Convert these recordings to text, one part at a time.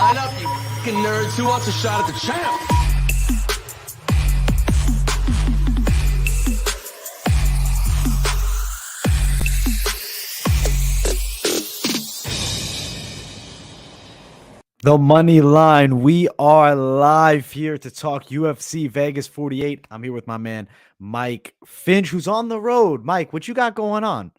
Line up, you fucking nerds. Who wants a shot at the champ? The Money Line. We are live here to talk UFC Vegas 48. I'm here with my man, Mike Finch, who's on the road. Mike, what you got going on?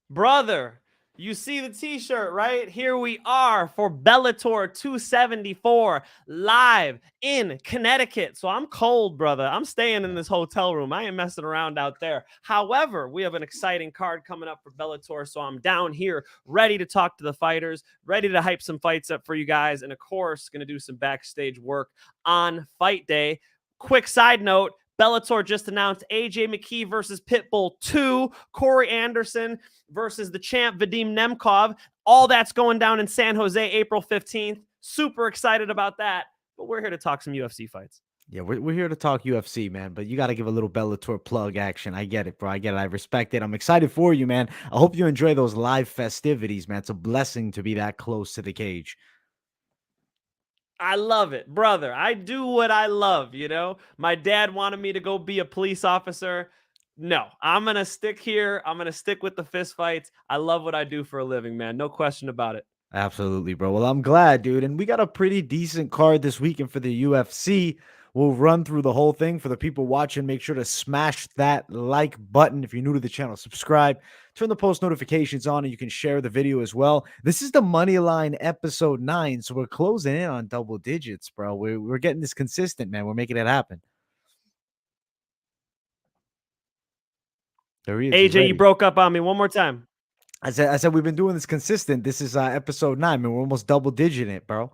Brother, you see the t-shirt, right? Here we are for Bellator 274 live in Connecticut. So I'm cold, brother. I'm staying in this hotel room. I ain't messing around out there. However, we have an exciting card coming up for Bellator. So I'm down here ready to talk to the fighters, ready to hype some fights up for you guys. And of course, going to do some backstage work on fight day. Quick side note, Bellator just announced AJ McKee versus Pitbull 2, Corey Anderson versus the champ Vadim Nemkov. All that's going down in San Jose, April 15th. Super excited about that. But we're here to talk some UFC fights. Yeah, we're here to talk UFC, man. But you got to give a little Bellator plug action. I get it, bro. I get it. I respect it. I'm excited for you, man. I hope you enjoy those live festivities, man. It's a blessing to be that close to the cage. I love it, brother. I do what I love, you know? My dad wanted me to go be a police officer. No, I'm going to stick here. I'm going to stick with the fist fights. I love what I do for a living, man. No question about it. Absolutely, bro. Well, I'm glad, dude. And we got a pretty decent card this weekend for the UFC. We'll run through the whole thing. For the people watching, make sure to smash that like button. If you're new to the channel, subscribe. Turn the post notifications on, and you can share the video as well. This is the Moneyline episode 9, so we're closing in on double digits, bro. We're getting this consistent, man. We're making it happen. There he is. AJ, you broke up on me one more time. I said we've been doing this consistent. This is episode 9, man. We're almost double digit it, bro.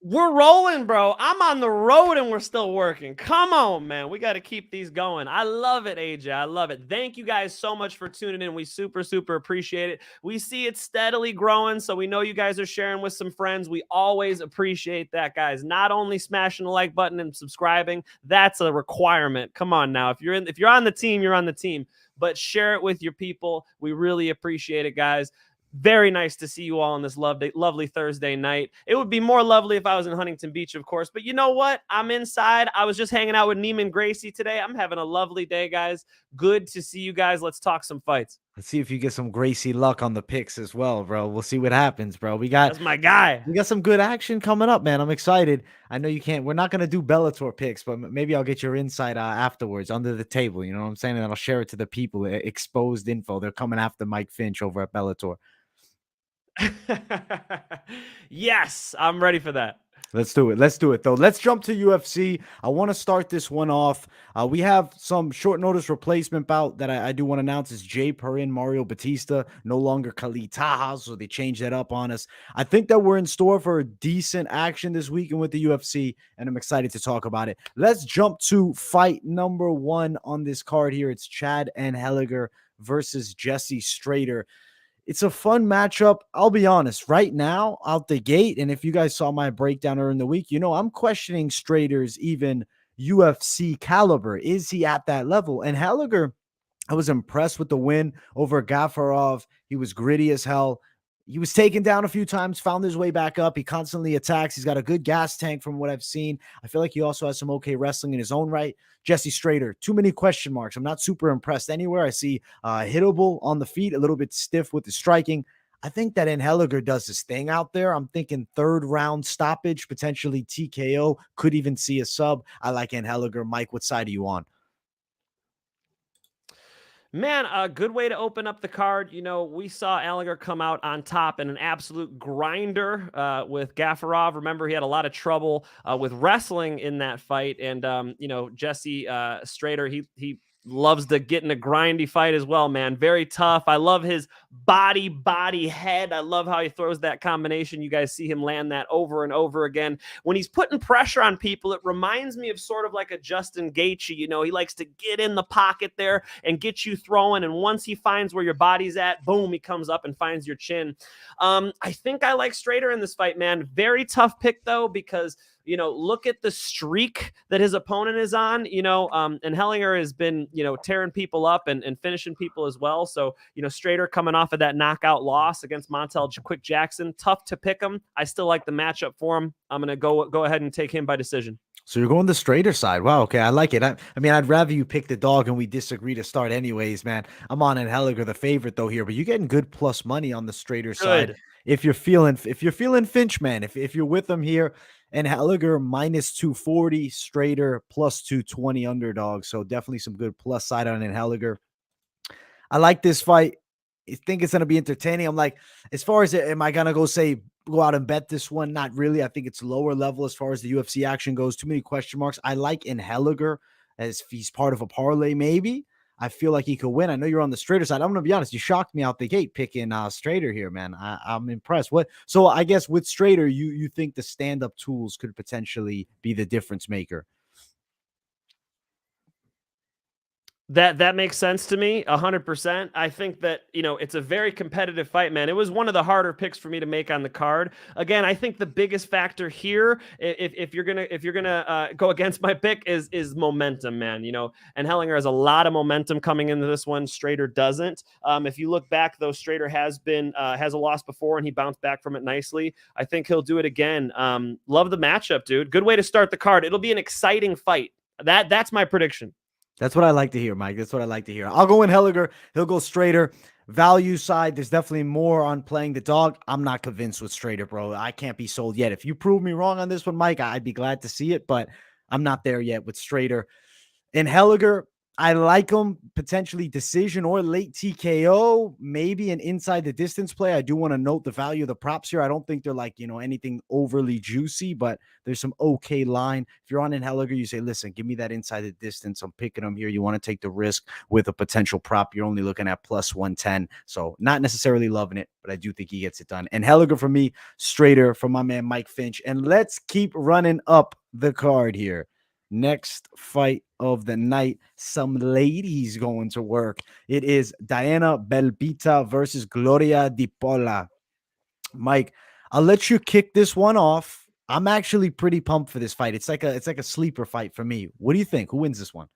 We're rolling, bro. I'm on the road and we're still working. Come on, man. We got to keep these going. I love it, AJ. I love it. Thank you guys so much for tuning in. We super appreciate it. We see it steadily growing, so we know you guys are sharing with some friends. We always appreciate that, guys. Not only smashing the like button and subscribing, that's a requirement. Come on now. If you're on the team, you're on the team. But share it with your people. We really appreciate it, guys. Very nice to see you all on this lovely Thursday night. It would be more lovely if I was in Huntington Beach, of course. But you know what? I'm inside. I was just hanging out with Neiman Gracie today. I'm having a lovely day, guys. Good to see you guys. Let's talk some fights. Let's see if you get some Gracie luck on the picks as well, bro. We'll see what happens, bro. That's my guy. We got some good action coming up, man. I'm excited. I know you can't. We're not going to do Bellator picks, but maybe I'll get your insight afterwards under the table. You know what I'm saying? And I'll share it to the people. Exposed info. They're coming after Mike Finch over at Bellator. Yes, I'm ready for that. Let's do it, though. Let's jump to UFC. I want to start this one off. We have some short notice replacement bout that I do want to announce is Perrin, Mario Bautista, no longer Khalid Taha, so they changed that up on us. I think that we're in store for a decent action this weekend with the UFC, and I'm excited to talk about it. Let's jump to fight number 1 on this card here. It's Chad Anheliger versus Jesse Strader. It's a fun matchup. I'll be honest, right now, out the gate, and if you guys saw my breakdown earlier in the week, you know I'm questioning Strader's even UFC caliber. Is he at that level? And Anheliger, I was impressed with the win over Gafarov. He was gritty as hell. He was taken down a few times, found his way back up. He constantly attacks. He's got a good gas tank from what I've seen. I feel like he also has some okay wrestling in his own right. Jesse Strader, too many question marks. I'm not super impressed anywhere. I see hittable on the feet, a little bit stiff with the striking. I think that Anheliger does his thing out there. I'm thinking 3rd round stoppage, potentially TKO, could even see a sub. I like Anheliger. Mike, what side are you on? Man, a good way to open up the card. You know, we saw Anheliger come out on top in an absolute grinder with Gafarov. Remember, he had a lot of trouble with wrestling in that fight. And, you know, Jesse Strader, he loves to get in a grindy fight as well, man. Very tough. I love his body, head. I love how he throws that combination. You guys see him land that over and over again. When he's putting pressure on people, it reminds me of sort of like a Justin Gaethje. You know, he likes to get in the pocket there and get you throwing. And once he finds where your body's at, boom, he comes up and finds your chin. I think I like Strader in this fight, man. Very tough pick, though, because look at the streak that his opponent is on, and Anheliger has been, tearing people up and finishing people as well. So, Strader coming off of that knockout loss against Montel Quick Jackson, tough to pick him. I still like the matchup for him. I'm going to go ahead and take him by decision. So you're going the Strader side. Wow. Okay. I like it. I mean, I'd rather you pick the dog and we disagree to start anyways, man. I'm on Anheliger, the favorite though here, but you're getting good plus money on the Strader side. If you're feeling Finch, man, if you're with them here, Anheliger minus 240, Strader plus 220 underdog. So definitely some good plus side on Anheliger. I like this fight. I think it's going to be entertaining. I'm like, as far as am I going to go out and bet this one? Not really. I think it's lower level as far as the UFC action goes. Too many question marks. I like Anheliger as he's part of a parlay, maybe. I feel like he could win. I know you're on the Strader side. I'm going to be honest. You shocked me out the gate picking Strader here, man. I'm impressed. So I guess with Strader, you think the stand-up tools could potentially be the difference maker? That makes sense to me 100%. I think that, it's a very competitive fight, man. It was one of the harder picks for me to make on the card. Again, I think the biggest factor here, if you're gonna go against my pick, is momentum, man. And Anheliger has a lot of momentum coming into this one. Strader doesn't. If you look back, though, Strader has a loss before and he bounced back from it nicely. I think he'll do it again. Love the matchup, dude. Good way to start the card. It'll be an exciting fight. That's my prediction. That's what I like to hear, Mike. That's what I like to hear. I'll go Anheliger. He'll go Strader. Value side, there's definitely more on playing the dog. I'm not convinced with Strader, bro. I can't be sold yet. If you prove me wrong on this one, Mike, I'd be glad to see it, but I'm not there yet with Strader. Anheliger, I like him potentially decision or late TKO, maybe an inside the distance play. I do want to note the value of the props here. I don't think they're like, anything overly juicy, but there's some okay line. If you're on Anheliger, you say, listen, give me that inside the distance. I'm picking them here. You want to take the risk with a potential prop. You're only looking at plus 110. So not necessarily loving it, but I do think he gets it done. Anheliger for me, Strader for my man, Mike Finch. And let's keep running up the card here. Next fight of the night, some ladies going to work. It is Diana Belbiţă versus Gloria Di Paula. Mike, I'll let you kick this one off. I'm actually pretty pumped for this fight. It's like a sleeper fight for me. What do you think? Who wins this one?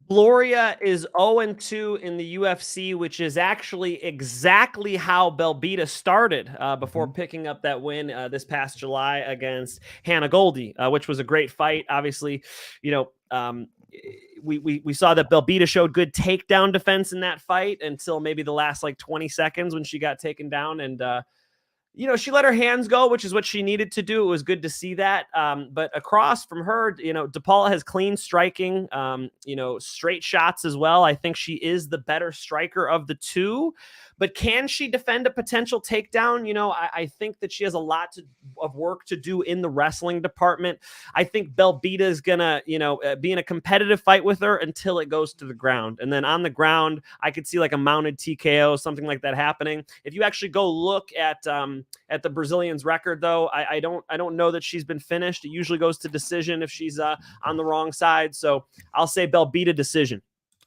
Gloria is 0-2 in the UFC, which is actually exactly how Belbiţă started before picking up that win this past July against Hannah Goldie, which was a great fight. Obviously, we saw that Belbiţă showed good takedown defense in that fight until maybe the last 20 seconds when she got taken down. And she let her hands go, which is what she needed to do. It was good to see that. But across from her, Di Paula has clean striking, straight shots as well. I think she is the better striker of the two. But can she defend a potential takedown? I think that she has a lot of work to do in the wrestling department. I think Belbiţă is going to, be in a competitive fight with her until it goes to the ground. And then on the ground, I could see a mounted TKO, something like that happening. If you actually go look at the Brazilian's record, though, I don't know that she's been finished. It usually goes to decision if she's on the wrong side. So I'll say Belbiţă decision.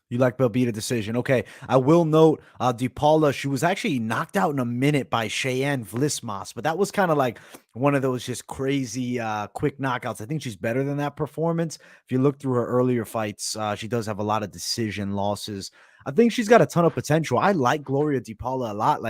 You like Belbiţă decision. Okay. I will note Di Paula, she was actually knocked out in a minute by Cheyenne Vlismas, but that was kind of like one of those just crazy quick knockouts. I think she's better than that performance. If you look through her earlier fights, she does have a lot of decision losses. I think she's got a ton of potential. I like Gloria Di Paula a lot.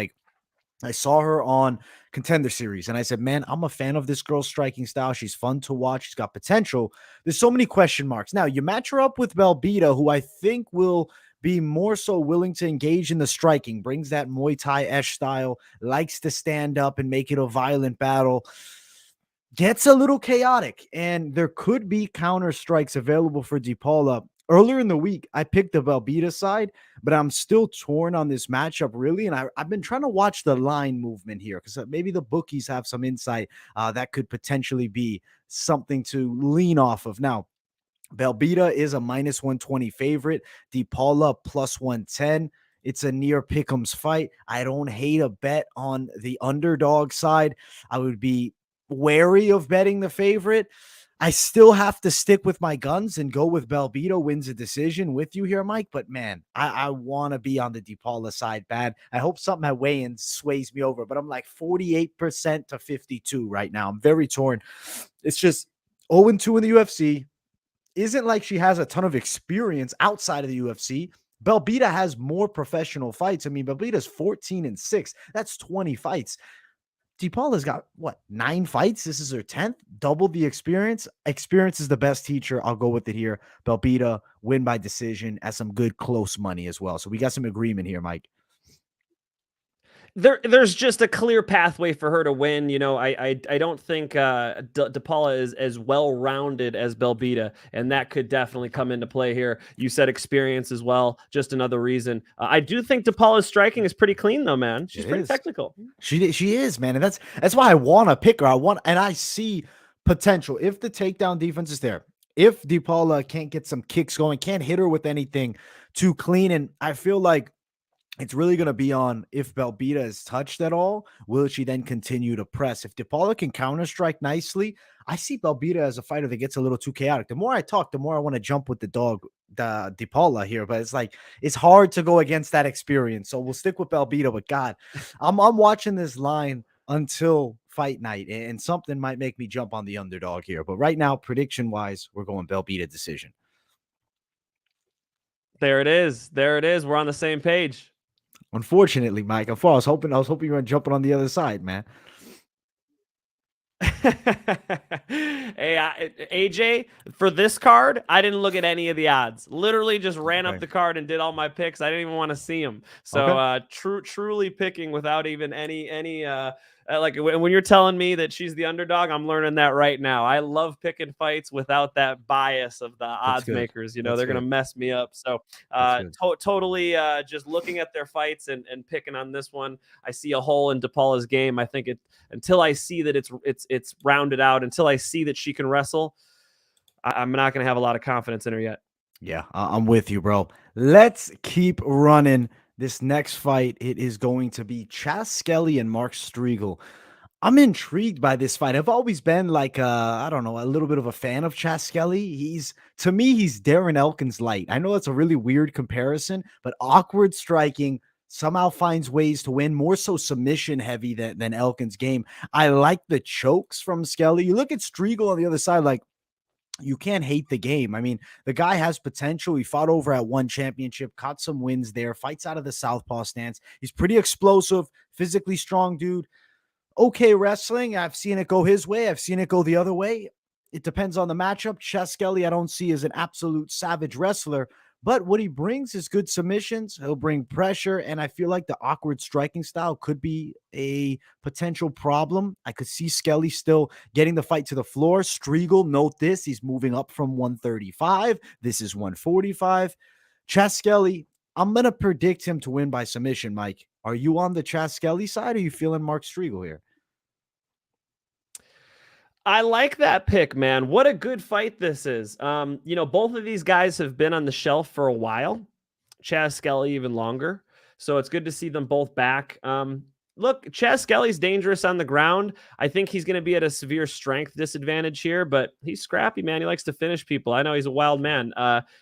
I saw her on Contender Series, and I said, man, I'm a fan of this girl's striking style. She's fun to watch. She's got potential. There's so many question marks. Now, you match her up with Belbiţă, who I think will be more so willing to engage in the striking, brings that Muay Thai-esque style, likes to stand up and make it a violent battle, gets a little chaotic, and there could be counter strikes available for Di Paula. Earlier in the week, I picked the Belbiţă side, but I'm still torn on this matchup, really. And I've been trying to watch the line movement here because maybe the bookies have some insight that could potentially be something to lean off of. Now, Belbiţă is a minus 120 favorite. Di Paula plus 110. It's a near pick'ems fight. I don't hate a bet on the underdog side. I would be wary of betting the favorite. I still have to stick with my guns and go with Belbiṭă wins a decision with you here, Mike. But man, I want to be on the DePaula side bad. I hope something at weigh-ins sways me over, but I'm like 48% to 52 right now. I'm very torn. It's just 0-2 in the UFC. Isn't like she has a ton of experience outside of the UFC. Belbiṭă has more professional fights. I mean, Belbiṭă's 14-6. That's 20 fights. DePaula's got, what, 9 fights? This is her 10th? Double the experience. Experience is the best teacher. I'll go with it here. Belbiṭă win by decision at some good close money as well. So we got some agreement here, Mike. There's just a clear pathway for her to win. You know, I don't think DePaula is as well-rounded as Belbiṭă, and that could definitely come into play here. You said experience as well, just another reason. I do think DePaula's striking is pretty clean, though, man. She's pretty technical. She is, man, and that's why I want to pick her. And I see potential if the takedown defense is there. If DePaula can't get some kicks going, can't hit her with anything too clean, and I feel like it's really going to be on if Belbiṭă is touched at all. Will she then continue to press? If DePaula can counter-strike nicely, I see Belbiṭă as a fighter that gets a little too chaotic. The more I talk, the more I want to jump with the DePaula here. But it's like, it's hard to go against that experience. So we'll stick with Belbiṭă. But God, I'm watching this line until fight night, and something might make me jump on the underdog here. But right now, prediction-wise, we're going Belbiṭă decision. There it is. There it is. We're on the same page. Unfortunately, Mike, I was hoping you were jumping on the other side, man. Hey, AJ, for this card, I didn't look at any of the odds. Literally just ran up the card and did all my picks. I didn't even want to see them. So truly picking without even any like when you're telling me that she's the underdog, I'm learning that right now. I love picking fights without that bias of the odds makers. You know, they're going to mess me up. So totally just looking at their fights and picking on this one. I see a hole in DePaula's game. I think until I see that it's rounded out, until I see that she can wrestle, I'm not going to have a lot of confidence in her yet. Yeah, I'm with you, bro. Let's keep running. This next fight, it is going to be Skelly and Mark Striegl. I'm intrigued by this fight. I've always been like, I don't know, a little bit of a fan of Skelly. To me, he's Darren Elkins light. I know that's a really weird comparison, but awkward striking, somehow finds ways to win, more so submission heavy than Elkins' game. I like the chokes from Skelly. You look at Striegl on the other side, like, you can't hate the game. I mean, the guy has potential. He fought over at one championship, caught some wins there, fights out of the southpaw stance. He's pretty explosive, physically strong dude. Okay wrestling. I've seen it go his way. I've seen it go the other way. It depends on the matchup. Skelly, I don't see as an absolute savage wrestler, but what he brings is good submissions. He'll bring pressure, and I feel like the awkward striking style could be a potential problem. I could see Skelly still getting the fight to the floor. Striegl, note this, he's moving up from 135. This is 145. Skelly, I'm going to predict him to win by submission, Mike. Are you on the Skelly side, or are you feeling Mark Striegl here? I like that pick, man. What a good fight this is. You know, both of these guys have been on the shelf for a while. Skelly even longer. So it's good to see them both back. Look, Skelly's dangerous on the ground. I think he's going to be at a severe strength disadvantage here, but he's scrappy, man. He likes to finish people. I know he's a wild man.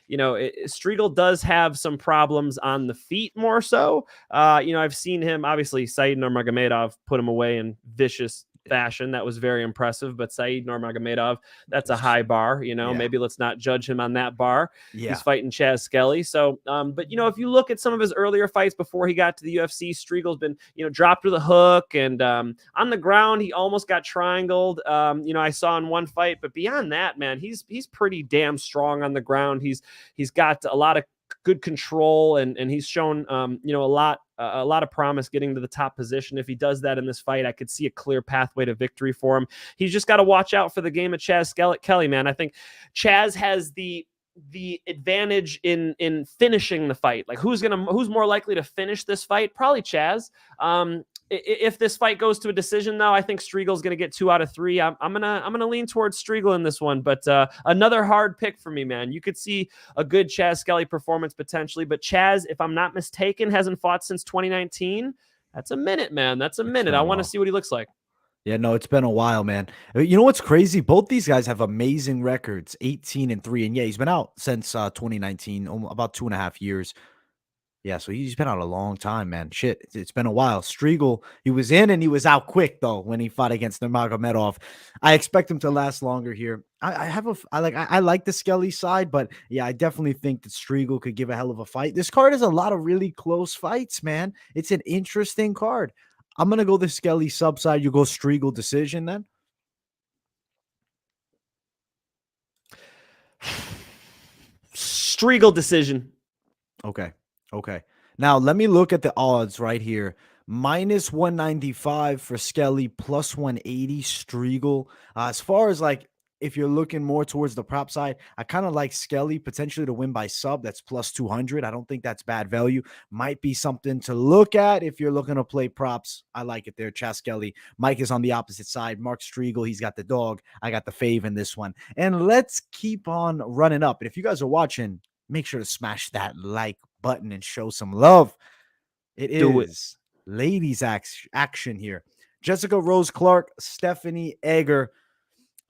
You know, Striegl does have some problems on the feet more so. You know, I've seen him, obviously, Said Nurmagomedov put him away in vicious fashion. That was very impressive, but Said Nurmagomedov, that's a high bar, you know, maybe let's not judge him on that bar. He's fighting Skelly. So, but you know, if you look at some of his earlier fights before he got to the UFC, Striegel's been, you know, dropped with a hook, and on the ground, he almost got triangled. You know, I saw in one fight, but beyond that, man, he's pretty damn strong on the ground. He's got a lot of good control, and he's shown you know, a lot of promise getting to the top position. If he does that in this fight, I could see a clear pathway to victory for him. He's just got to watch out for the game of Skelly, man. I think Chaz has the advantage in finishing the fight. Like, who's more likely to finish this fight? Probably Chaz. If this fight goes to a decision, though, I think Striegel's going to get 2 out of 3. I'm gonna lean towards Striegl in this one, but another hard pick for me, man. You could see a good Skelly performance potentially, but Chaz, if I'm not mistaken, hasn't fought since 2019. That's a minute, man. That's a minute. I want to see what he looks like. Yeah, no, it's been a while, man. You know what's crazy? Both these guys have amazing records, 18-3. And yeah, he's been out since 2019, about 2.5 years. Yeah, so he's been out a long time, man. Shit, it's been a while. Striegl, he was in and he was out quick though when he fought against Nurmagomedov. I expect him to last longer here. I like the Skelly side, but yeah, I definitely think that Striegl could give a hell of a fight. This card has a lot of really close fights, man. It's an interesting card. I'm gonna go the Skelly sub side. You go Striegl decision then. Striegl decision. Okay. Okay. Now let me look at the odds right here. Minus 195 for Skelly, plus 180 Striegl. As far as like, if you're looking more towards the prop side, I kind of like Skelly potentially to win by sub. That's plus 200. I don't think that's bad value. Might be something to look at if you're looking to play props. I like it there. Chas Skelly. Mike is on the opposite side. Mark Striegl, he's got the dog. I got the fave in this one. And let's keep on running up. And if you guys are watching, make sure to smash that like button and show some love. It is ladies action here. Jessica Rose Clark, Stephanie Egger.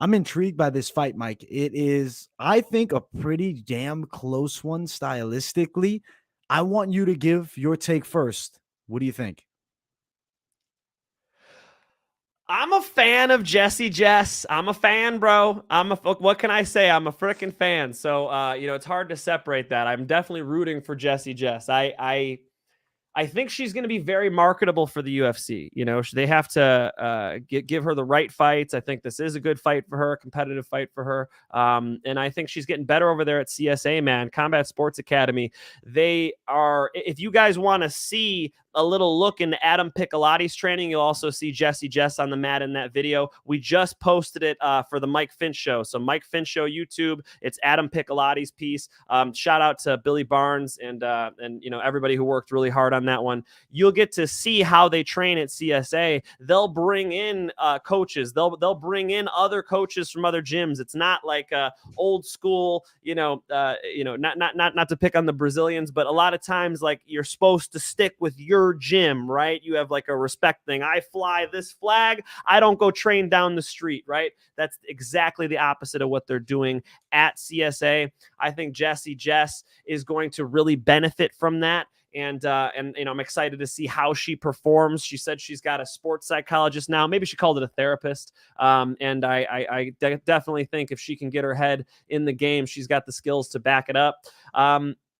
I'm intrigued by this fight, Mike. It is, I think, a pretty damn close one stylistically. I want you to give your take first. What do you think? I'm a fan of Jessie Jess. I'm a fan, bro. What can I say? I'm a freaking fan. So, it's hard to separate that. I'm definitely rooting for Jessie Jess. I think she's going to be very marketable for the UFC. They have to give her the right fights. I think this is a good fight for her, a competitive fight for her. And I think she's getting better over there at CSA, man, Combat Sports Academy. They are, if you guys want to see a little look into Adam Piccolotti's training, you'll also see Jessie Jess on the mat in that video. We just posted it for the Mike Finch Show. So Mike Finch Show YouTube, it's Adam Piccolotti's piece. Shout out to Billy Barnes and everybody who worked really hard on that one. You'll get to see how they train at CSA. They'll bring in coaches. They'll bring in other coaches from other gyms. It's not like old school, not to pick on the Brazilians, but a lot of times like you're supposed to stick with your gym, right? You have like a respect thing. I fly this flag. I don't go train down the street, right? That's exactly the opposite of what they're doing at CSA. I think Jessie Jess is going to really benefit from that. And I'm excited to see how she performs. She said she's got a sports psychologist now. Maybe she called it a therapist. And I definitely think if she can get her head in the game, she's got the skills to back it up.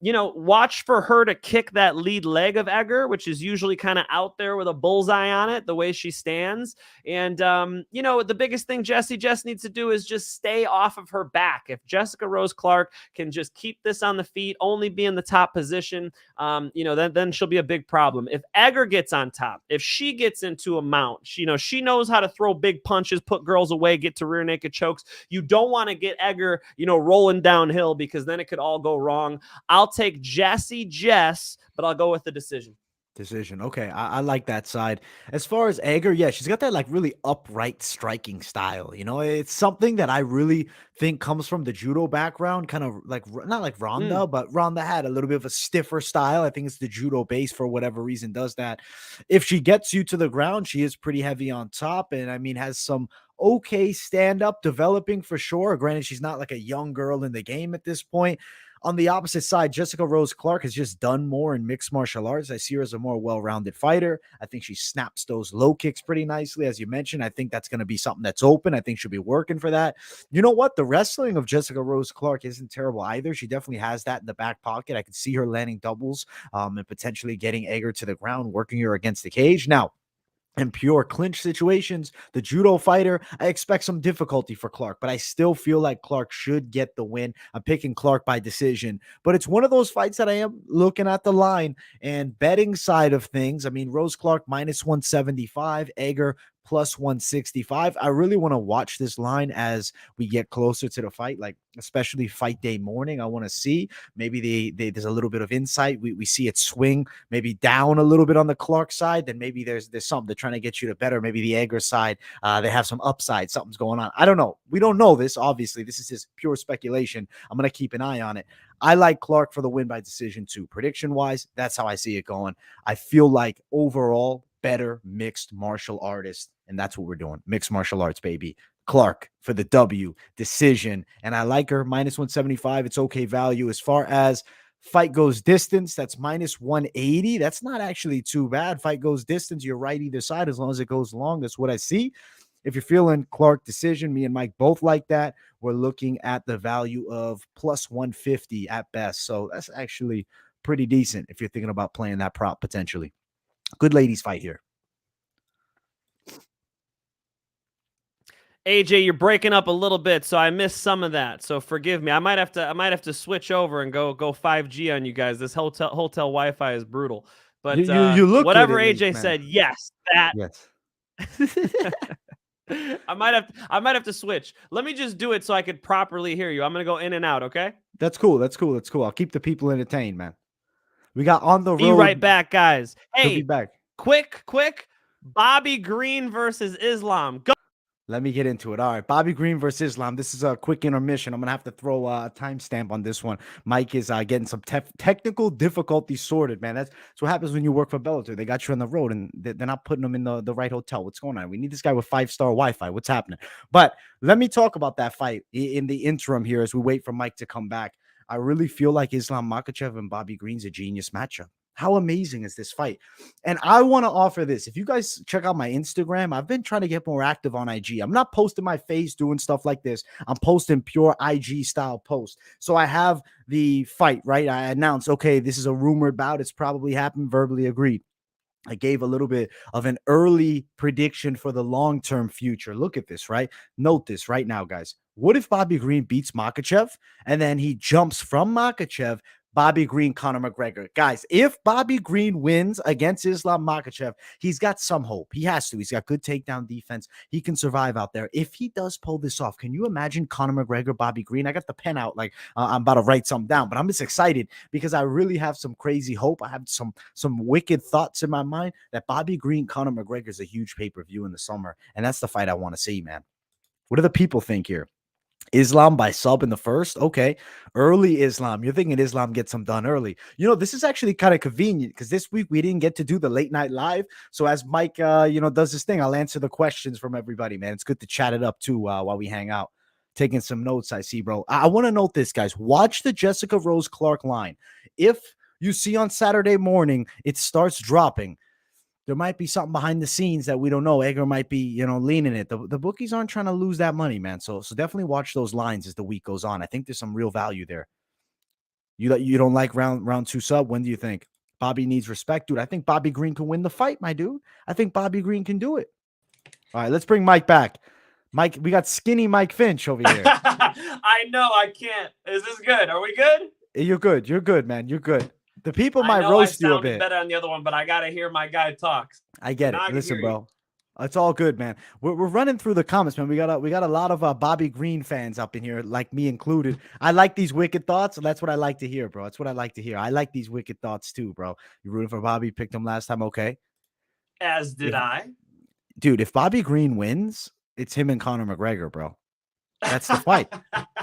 Watch for her to kick that lead leg of Egger, which is usually kind of out there with a bullseye on it, the way she stands. And, the biggest thing Jessie Jess needs to do is just stay off of her back. If Jessica Rose Clark can just keep this on the feet, only be in the top position, then she'll be a big problem. If Egger gets on top, if she gets into a mount, she knows how to throw big punches, put girls away, get to rear naked chokes. You don't want to get Egger, rolling downhill because then it could all go wrong. I'll take Jessie Jess, but I'll go with the decision. Okay, I like that side. As far as Egger, yeah, she's got that like really upright striking style. It's something that I really think comes from the judo background, kind of like not like Ronda, but Ronda had a little bit of a stiffer style. I think it's the judo base for whatever reason does that. If she gets you to the ground, she is pretty heavy on top, and I mean has some okay stand up developing for sure. Granted, she's not like a young girl in the game at this point. On the opposite side, Jessica Rose Clark has just done more in mixed martial arts. I see her as a more well-rounded fighter. I think she snaps those low kicks pretty nicely, as you mentioned. I think that's going to be something that's open. I think she'll be working for that. You know what? The wrestling of Jessica Rose Clark isn't terrible either. She definitely has that in the back pocket. I could see her landing doubles and potentially getting Egger to the ground, working her against the cage. Now, in pure clinch situations, the judo fighter, I expect some difficulty for Clark, but I still feel like Clark should get the win. I'm picking Clark by decision, but it's one of those fights that I am looking at the line and betting side of things. I mean, Rose Clark minus 175, Egger plus 165. I really want to watch this line as we get closer to the fight, like especially fight day morning. I want to see maybe there's a little bit of insight. We see it swing maybe down a little bit on the Clark side. Then maybe there's something they're trying to get you to better. Maybe the Egger side, they have some upside. Something's going on. I don't know. We don't know this. Obviously, this is just pure speculation. I'm going to keep an eye on it. I like Clark for the win by decision too. Prediction wise, that's how I see it going. I feel like overall, better mixed martial artist. And that's what we're doing. Mixed martial arts, baby. Clark for the W decision. And I like her minus 175. It's okay value. As far as fight goes distance, that's minus 180. That's not actually too bad. Fight goes distance. You're right either side as long as it goes long. That's what I see. If you're feeling Clark decision, me and Mike both like that. We're looking at the value of plus 150 at best. So that's actually pretty decent if you're thinking about playing that prop potentially. Good ladies fight here. AJ, you're breaking up a little bit, so I missed some of that. So forgive me. I might have to switch over and go 5G on you guys. This hotel Wi-Fi is brutal. But you look whatever good AJ least, said, yes, that. Yes. I might have to switch. Let me just do it so I could properly hear you. I'm gonna go in and out, okay? That's cool. That's cool. That's cool. I'll keep the people entertained, man. We got on the road. Be right back, guys. He'll Hey, be back. quick. Bobby Green versus Islam. Go. Let me get into it. All right, Bobby Green versus Islam. This is a quick intermission. I'm going to have to throw a timestamp on this one. Mike is getting some technical difficulties sorted, man. That's what happens when you work for Bellator. They got you on the road, and they're not putting them in the right hotel. What's going on? We need this guy with 5-star Wi-Fi. What's happening? But let me talk about that fight in the interim here as we wait for Mike to come back. I really feel like Islam Makhachev and Bobby Green's a genius matchup. How amazing is this fight? And I want to offer this. If you guys check out my Instagram, I've been trying to get more active on IG. I'm not posting my face doing stuff like this. I'm posting pure IG style posts. So I have the fight, right? I announced, okay, this is a rumored bout. It's probably happened, verbally agreed. I gave a little bit of an early prediction for the long-term future. Look at this, right? Note this right now, guys. What if Bobby Green beats Makhachev and then he jumps from Makhachev, Bobby Green, Conor McGregor? Guys, if Bobby Green wins against Islam Makhachev, he's got some hope. He has to. He's got good takedown defense. He can survive out there. If he does pull this off, can you imagine Conor McGregor, Bobby Green? I got the pen out like I'm about to write something down, but I'm just excited because I really have some crazy hope. I have some wicked thoughts in my mind that Bobby Green, Conor McGregor is a huge pay-per-view in the summer, and that's the fight I want to see, man. What do the people think here? Islam by sub in the first. Okay. Early Islam. You're thinking Islam gets some done early. You know, this is actually kind of convenient because this week we didn't get to do the late night live. So as Mike, does this thing, I'll answer the questions from everybody, man. It's good to chat it up too while we hang out. Taking some notes, I see, bro. I want to note this, guys. Watch the Jessica Rose Clark line. If you see on Saturday morning, it starts dropping. There might be something behind the scenes that we don't know. Edgar might be, leaning it. The bookies aren't trying to lose that money, man. So definitely watch those lines as the week goes on. I think there's some real value there. You don't like round 2 sub? When do you think? Bobby needs respect, dude. I think Bobby Green can win the fight, my dude. I think Bobby Green can do it. All right, let's bring Mike back. Mike, we got skinny Mike Finch over here. I know I can't. Is this good? Are we good? You're good. You're good, man. You're good. The people might roast you a bit. Better on the other one, but I gotta hear my guy talk. I get it. Listen, bro. It's all good, man. We're running through the comments, man. We got a lot of Bobby Green fans up in here, like me included. I like these wicked thoughts, and that's what I like to hear, bro. That's what I like to hear. I like these wicked thoughts too, bro. You rooting for Bobby? Picked him last time, okay? As did I. Dude, if Bobby Green wins, it's him and Conor McGregor, bro. That's the fight.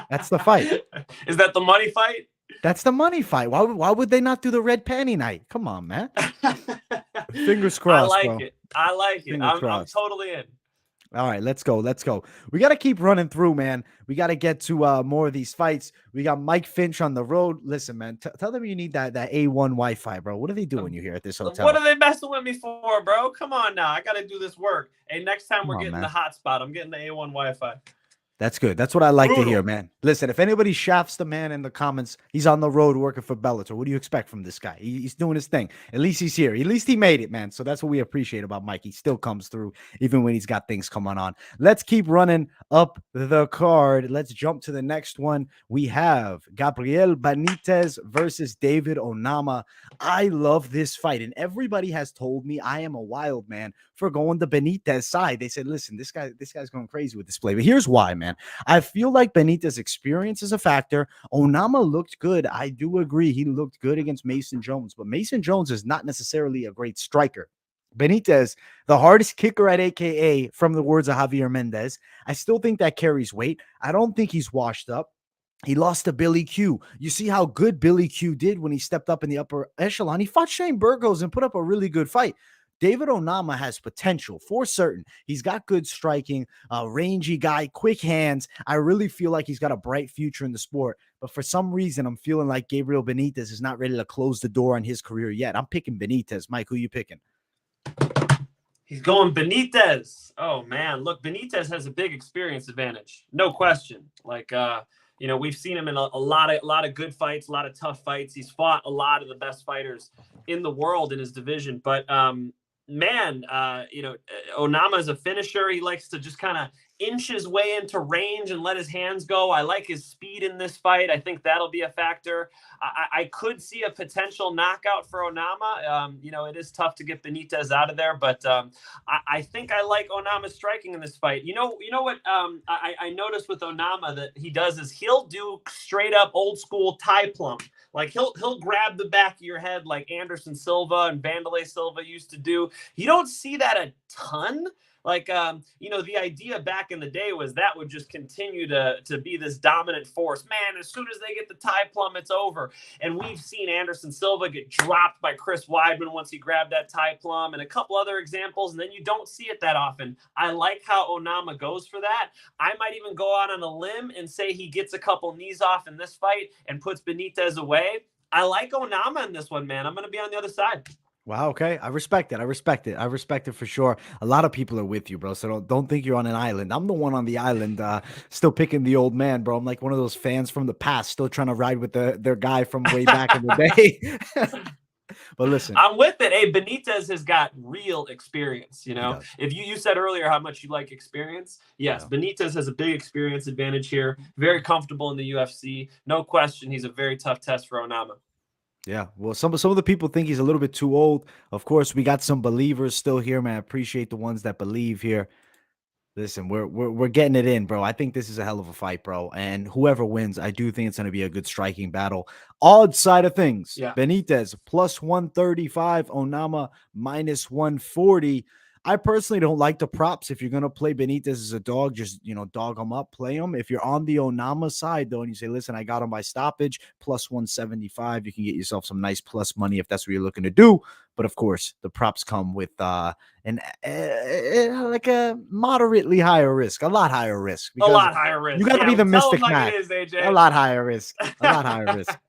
That's the fight. Is that the money fight? That's the money fight. Why would they not do the red panty night? Come on, man. Fingers crossed. I like it. I'm totally in. All right, let's go. We got to keep running through, man. We got to get to more of these fights. We got Mike Finch on the road. Listen, man, tell them you need that A1 Wi-Fi, bro. What are they doing you here at this hotel? What are they messing with me for, bro? Come on now. I got to do this work. Hey, next time we're getting the hotspot. I'm getting the A1 Wi-Fi. That's good. That's what I like to hear, man. Listen, if anybody shafts the man in the comments, he's on the road working for Bellator. What do you expect from this guy? He's doing his thing. At least he's here. At least he made it, man. So that's what we appreciate about Mike. He still comes through even when he's got things coming on. Let's keep running up the card. Let's jump to the next one. We have Gabriel Benítez versus David Onama. I love this fight, and everybody has told me I am a wild man for going the Benítez side. They said, listen, this guy's going crazy with this play. But here's why, man. I feel like Benítez' experience is a factor. Onama looked good. I do agree. He looked good against Mason Jones, but Mason Jones is not necessarily a great striker. Benítez, the hardest kicker at AKA, from the words of Javier Mendez. I still think that carries weight. I don't think he's washed up. He lost to Billy Q. You see how good Billy Q did when he stepped up in the upper echelon. He fought Shane Burgos and put up a really good fight. David Onama has potential for certain. He's got good striking, rangy guy, quick hands. I really feel like he's got a bright future in the sport. But for some reason, I'm feeling like Gabriel Benítez is not ready to close the door on his career yet. I'm picking Benítez. Mike, who you picking? He's going Benítez. Oh, man. Look, Benítez has a big experience advantage. No question. Like, you know, we've seen him in a lot of good fights, a lot of tough fights. He's fought a lot of the best fighters in the world in his division. But, man, you know, Onama is a finisher. He likes to just kind of inch his way into range and let his hands go. I like his speed in this fight. I think that'll be a factor. I could see a potential knockout for Onama. You know, it is tough to get Benítez out of there, but I think I like Onama's striking in this fight. You know what I noticed with Onama that he does is he'll do straight up old school tie plump. Like he'll grab the back of your head like Anderson Silva and Vanderlei Silva used to do. You don't see that a ton. Like, you know, the idea back in the day was that would just continue to be this dominant force. Man, as soon as they get the tie plumb, it's over. And we've seen Anderson Silva get dropped by Chris Weidman once he grabbed that tie plumb and a couple other examples. And then you don't see it that often. I like how Onama goes for that. I might even go out on a limb and say he gets a couple knees off in this fight and puts Benítez away. I like Onama in this one, man. I'm going to be on the other side. Wow. Okay. I respect it. I respect it for sure. A lot of people are with you, bro. So don't think you're on an island. I'm the one on the island, still picking the old man, bro. I'm like one of those fans from the past, still trying to ride with their guy from way back in the day. But listen, I'm with it. Hey, Benítez has got real experience. You know, if you said earlier how much you like experience, yes, yeah. Benítez has a big experience advantage here. Very comfortable in the UFC. No question. He's a very tough test for Onama. Yeah, well, some of the people think he's a little bit too old. Of course, we got some believers still here, man. I appreciate the ones that believe here. Listen, we're getting it in, bro. I think this is a hell of a fight, bro. And whoever wins, I do think it's going to be a good striking battle. Odds side of things, yeah. Benítez plus 135, Onama minus 140. I personally don't like the props. If you're going to play Benítez as a dog, just, you know, dog him up, play him. If you're on the Onama side, though, and you say, listen, I got him by stoppage, plus 175, you can get yourself some nice plus money if that's what you're looking to do. But, of course, the props come with like a moderately higher risk, a lot higher risk. A lot higher risk. You got to be the Mystic Mac. AJ. A lot higher risk. A lot higher risk.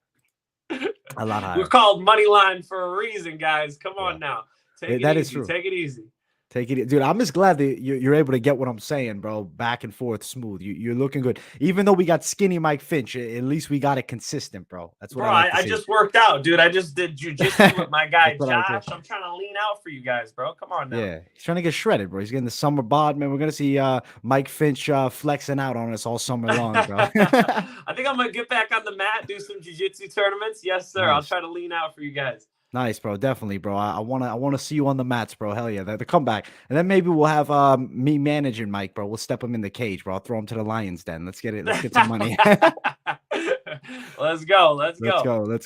A lot higher. We're called Moneyline for a reason, guys. Come on now. Take it easy. True. Take it easy. Take it, dude. I'm just glad that you're able to get what I'm saying, bro. Back and forth, smooth. You're looking good. Even though we got skinny Mike Finch, at least we got it consistent, bro. That's what I just worked out, dude. I just did jujitsu with my guy Josh. I'm trying to lean out for you guys, bro. Come on now. Yeah, he's trying to get shredded, bro. He's getting the summer bod, man. We're gonna see Mike Finch flexing out on us all summer long, bro. I think I'm gonna get back on the mat, do some jujitsu tournaments. Yes, sir. Nice. I'll try to lean out for you guys. Nice, bro. Definitely, bro. I wanna see you on the mats, bro. Hell yeah, the comeback. And then maybe we'll have me managing Mike, bro. We'll step him in the cage, bro. I'll throw him to the Lions Den. Let's get it. Let's get some money. Let's go. Let's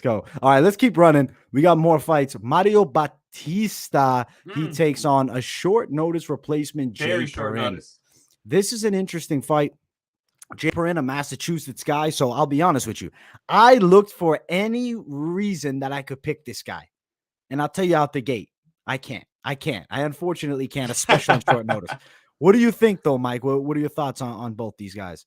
go. All right, let's keep running. We got more fights. Mario Bautista. He takes on a short notice replacement. Very short notice. This is an interesting fight. Jay Perrin, a Massachusetts guy. So I'll be honest with you. I looked for any reason that I could pick this guy. And I'll tell you out the gate, I can't. I unfortunately can't, especially on short notice. What do you think, though, Mike? What are your thoughts on both these guys?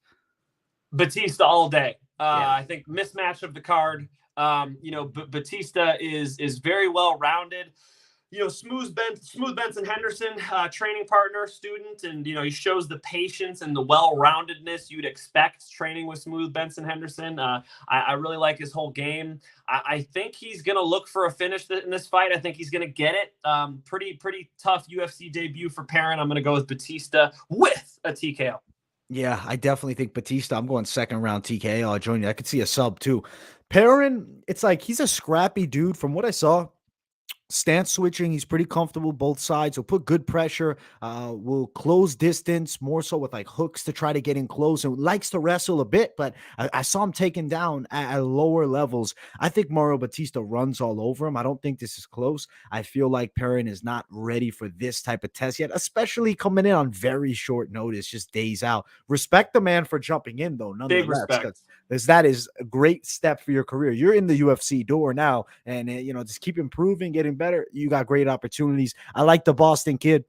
Bautista all day. I think mismatch of the card. You know, Bautista is very well rounded. You know, Smooth Benson Henderson, training partner, student, and, you know, he shows the patience and the well-roundedness you'd expect training with Smooth Benson Henderson. I really like his whole game. I think he's going to look for a finish in this fight. I think he's going to get it. Pretty tough UFC debut for Perrin. I'm going to go with Bautista with a TKO. Yeah, I definitely think Bautista. I'm going second round TKO. I'll join you. I could see a sub, too. Perrin, it's like he's a scrappy dude from what I saw. Stance switching, he's pretty comfortable both sides. He'll put good pressure, will close distance, more so with like hooks to try to get in close, and likes to wrestle a bit, but I saw him taken down at lower levels. I think Mario Bautista runs all over him. I don't think this is close. I feel like Perrin is not ready for this type of test yet, especially coming in on very short notice, just days out. Respect the man for jumping in, though. Big respect. That is a great step for your career. You're in the UFC door now, and you know, just keep improving, getting better, you got great opportunities. I like the Boston kid.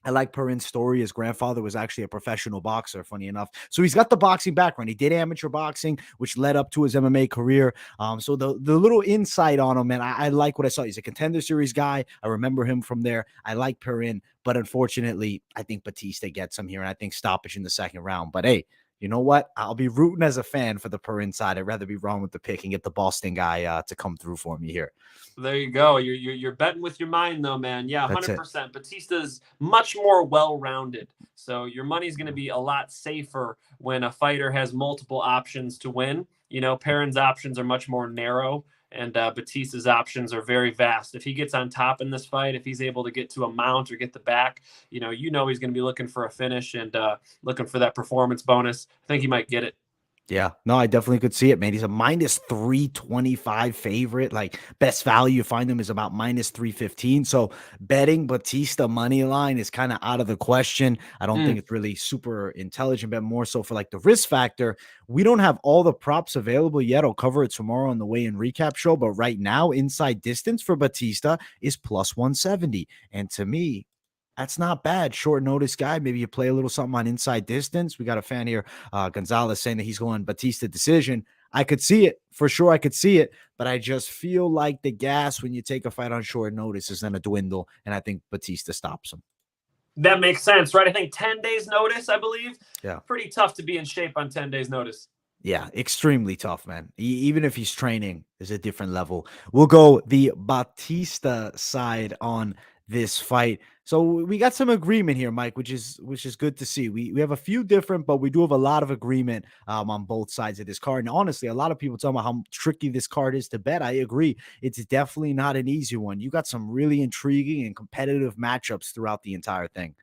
I like Perrin's story. His grandfather was actually a professional boxer, funny enough. So he's got the boxing background. He did amateur boxing, which led up to his MMA career. So the little insight on him, and I like what I saw. He's a Contender Series guy. I remember him from there. I like Perrin, but unfortunately, I think Bautista gets him here, and I think stoppage in the second round. But hey, you know what? I'll be rooting as a fan for the Perrin side. I'd rather be wrong with the pick and get the Boston guy to come through for me here. There you go. You're betting with your mind, though, man. Yeah, 100%. Batista's much more well-rounded, so your money's going to be a lot safer when a fighter has multiple options to win. You know, Perrin's options are much more narrow, and Batista's options are very vast. If he gets on top in this fight, if he's able to get to a mount or get the back, you know he's going to be looking for a finish and looking for that performance bonus. I think he might get it. Yeah, no, I definitely could see it, man. He's a minus 325 favorite. Like, best value you find him is about minus 315. So betting Bautista money line is kind of out of the question. I don't think it's really super intelligent, but more so for like the risk factor. We don't have all the props available yet. I'll cover it tomorrow on the weigh-in recap show. But right now, inside distance for Bautista is plus 170. And to me, that's not bad. Short notice guy. Maybe you play a little something on inside distance. We got a fan here, Gonzalez, saying that he's going Bautista decision. I could see it for sure. I could see it, but I just feel like the gas when you take a fight on short notice is going to dwindle, and I think Bautista stops him. That makes sense, right? I think 10 days notice, I believe. Yeah. Pretty tough to be in shape on 10 days notice. Yeah, extremely tough, man. Even if he's training, there's a different level. We'll go the Bautista side on this fight. So we got some agreement here, Mike, which is good to see. We have a few different, but we do have a lot of agreement on both sides of this card. And honestly, a lot of people talk about how tricky this card is to bet. I agree. It's definitely not an easy one. You got some really intriguing and competitive matchups throughout the entire thing.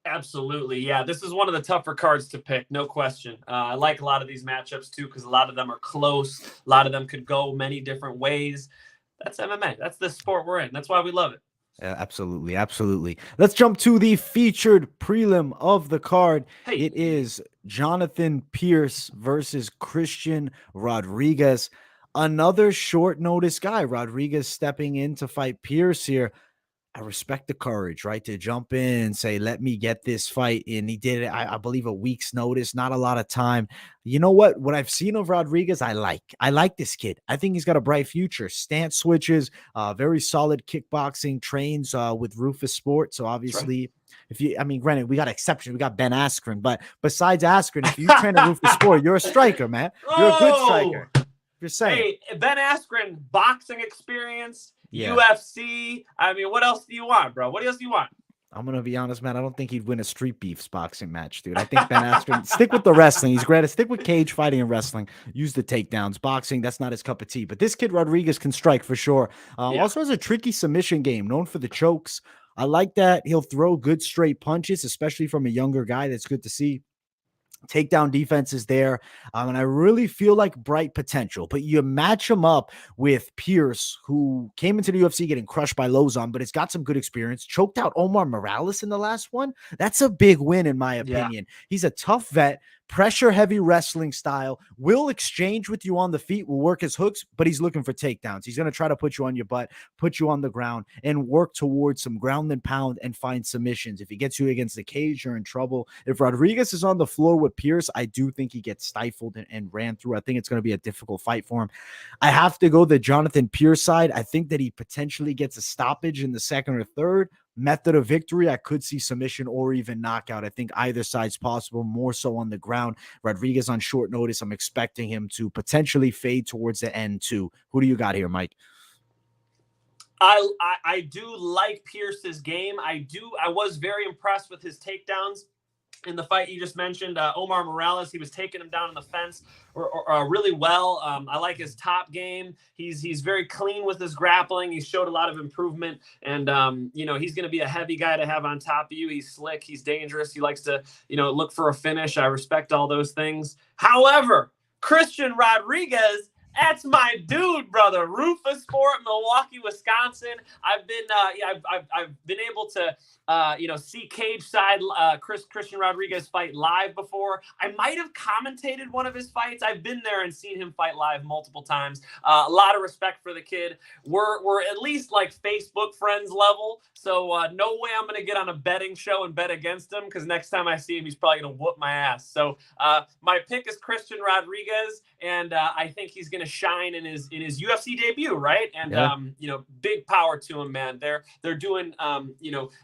Absolutely. Yeah, this is one of the tougher cards to pick, no question. I like a lot of these matchups too, because a lot of them are close. A lot of them could go many different ways. That's MMA. That's the sport we're in. That's why we love it. Absolutely. Absolutely. Let's jump to the featured prelim of the card. Hey. It is Jonathan Pearce versus Christian Rodriguez. Another short notice guy. Rodriguez stepping in to fight Pearce here. I respect the courage, right? To jump in and say, let me get this fight. And he did it, I believe, a week's notice, not a lot of time. You know what? What I've seen of Rodriguez, I like this kid. I think he's got a bright future. Stance switches, very solid kickboxing, trains with Rufus Sport. So obviously, granted, we got exceptions. We got Ben Askren, but besides Askren, if you train at Rufus Sport, you're a striker, man. You're a good striker. You're saying. Hey, Ben Askren, boxing experience. Yeah. UFC. I mean, what else do you want, bro? What else do you want? I'm going to be honest, man. I don't think he'd win a Street Beefs boxing match, dude. I think Ben Askren, stick with the wrestling. He's great. Stick with cage fighting and wrestling. Use the takedowns. Boxing, that's not his cup of tea. But this kid, Rodriguez, can strike for sure. Also has a tricky submission game, known for the chokes. I like that. He'll throw good straight punches, especially from a younger guy. That's good to see. Takedown defense is there, and I really feel like bright potential. But you match him up with Pearce, who came into the UFC getting crushed by Lozon, but it's got some good experience. Choked out Omar Morales in the last one. That's a big win, in my opinion. He's a tough vet, pressure-heavy wrestling style, will exchange with you on the feet, will work his hooks, but he's looking for takedowns. He's going to try to put you on your butt, put you on the ground, and work towards some ground and pound and find submissions. If he gets you against the cage, you're in trouble. If Rodriguez is on the floor with Pearce, I do think he gets stifled and ran through. I think it's going to be a difficult fight for him. I have to go the Jonathan Pearce side. I think that he potentially gets a stoppage in the second or third. Method of victory, I could see submission or even knockout. I think either side's possible, more so on the ground. Rodriguez on short notice, I'm expecting him to potentially fade towards the end too. Who do you got here, Mike? I do like Pearce's game. I was very impressed with his takedowns in the fight you just mentioned. Omar Morales, he was taking him down on the fence really well. I like his top game. He's very clean with his grappling. He showed a lot of improvement, and he's going to be a heavy guy to have on top of you. He's slick. He's dangerous. He likes to look for a finish. I respect all those things. However, Christian Rodriguez, That's my dude, brother. Rufus Sport, Milwaukee, Wisconsin. I've been able to see cage side Christian Rodriguez fight live before. I might have commentated one of his fights. I've been there and seen him fight live multiple times. A lot of respect for the kid. We're at least like Facebook friends level. So no way I'm gonna get on a betting show and bet against him, because next time I see him, he's probably gonna whoop my ass. So my pick is Christian Rodriguez, and I think he's gonna shine in his UFC debut, right? And big power to him, man. They're doing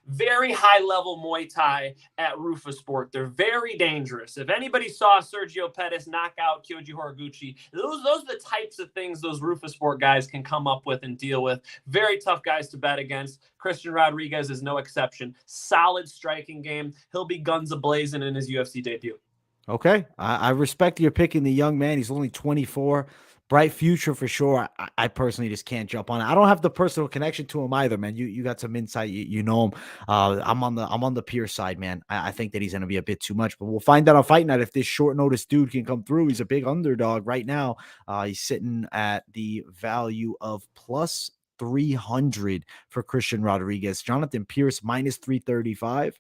very high level Muay Thai at Rufus Sport. They're very dangerous. If anybody saw Sergio Pettis knock out Kyoji Horiguchi, those are the types of things those Rufus Sport guys can come up with and deal with. Very tough guys to bet against. Christian Rodriguez is no exception. Solid striking game. He'll be guns a-blazing in his UFC debut. Okay. I respect your picking the young man. He's only 24. Bright future for sure. I personally just can't jump on it. I don't have the personal connection to him either, man. You got some insight. You know him. I'm on the Pearce side, man. I think that he's going to be a bit too much, but we'll find out on Fight Night if this short notice dude can come through. He's a big underdog right now. He's sitting at the value of plus 300 for Christian Rodriguez. Jonathan Pearce minus 335.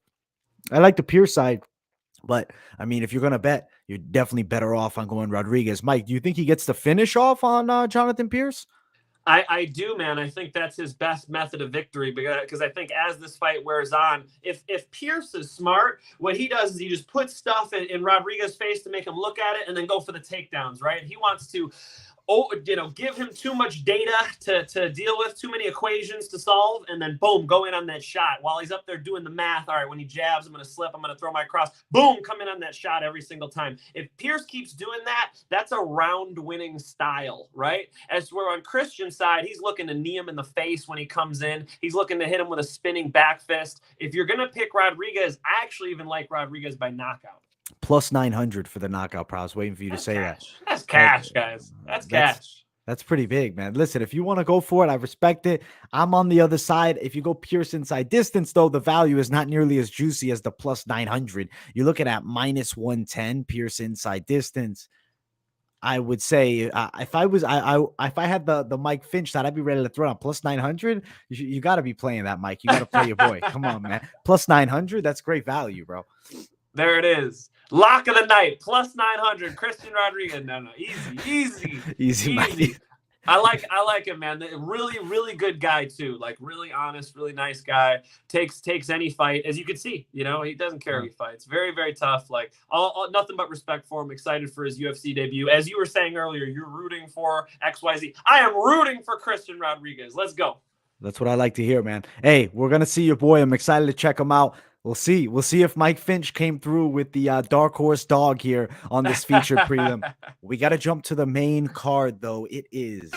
I like the Pearce side. But, I mean, if you're going to bet, you're definitely better off on going Rodriguez. Mike, do you think he gets the finish off on Jonathan Pearce? I do, man. I think that's his best method of victory, because I think as this fight wears on, if Pearce is smart, what he does is he just puts stuff in Rodriguez's face to make him look at it and then go for the takedowns, right? He wants to give him too much data to deal with, too many equations to solve, and then boom, go in on that shot while he's up there doing the math. All right, when he jabs, I'm going to slip, I'm going to throw my cross, boom, come in on that shot every single time. If Pearce keeps doing that, that's a round-winning style, right? As we're on Christian's side, he's looking to knee him in the face when he comes in. He's looking to hit him with a spinning back fist. If you're going to pick Rodriguez, I actually even like Rodriguez by knockout. Plus 900 for the knockout pro. I was waiting for you to say cash. That's cash, guys. That's cash. That's pretty big, man. Listen, if you want to go for it, I respect it. I'm on the other side. If you go Pearce inside distance, though, the value is not nearly as juicy as the plus 900. You're looking at minus 110 Pearce inside distance. I would say if I had the Mike Finch side, I'd be ready to throw it on plus 900. You got to be playing that, Mike. You got to play your boy. Come on, man. Plus 900. That's great value, bro. There it is. Lock of the night, plus 900. Christian Rodriguez. No, easy. I like him, man. Really, really good guy too. Like really honest, really nice guy. Takes any fight, as you can see. He doesn't care who he fights. Very, very tough. Like nothing but respect for him. Excited for his UFC debut. As you were saying earlier, you're rooting for XYZ. I am rooting for Christian Rodriguez. Let's go. That's what I like to hear, man. Hey, we're gonna see your boy. I'm excited to check him out. We'll see. We'll see if Mike Finch came through with the dark horse dog here on this featured prelim. We got to jump to the main card, though. It is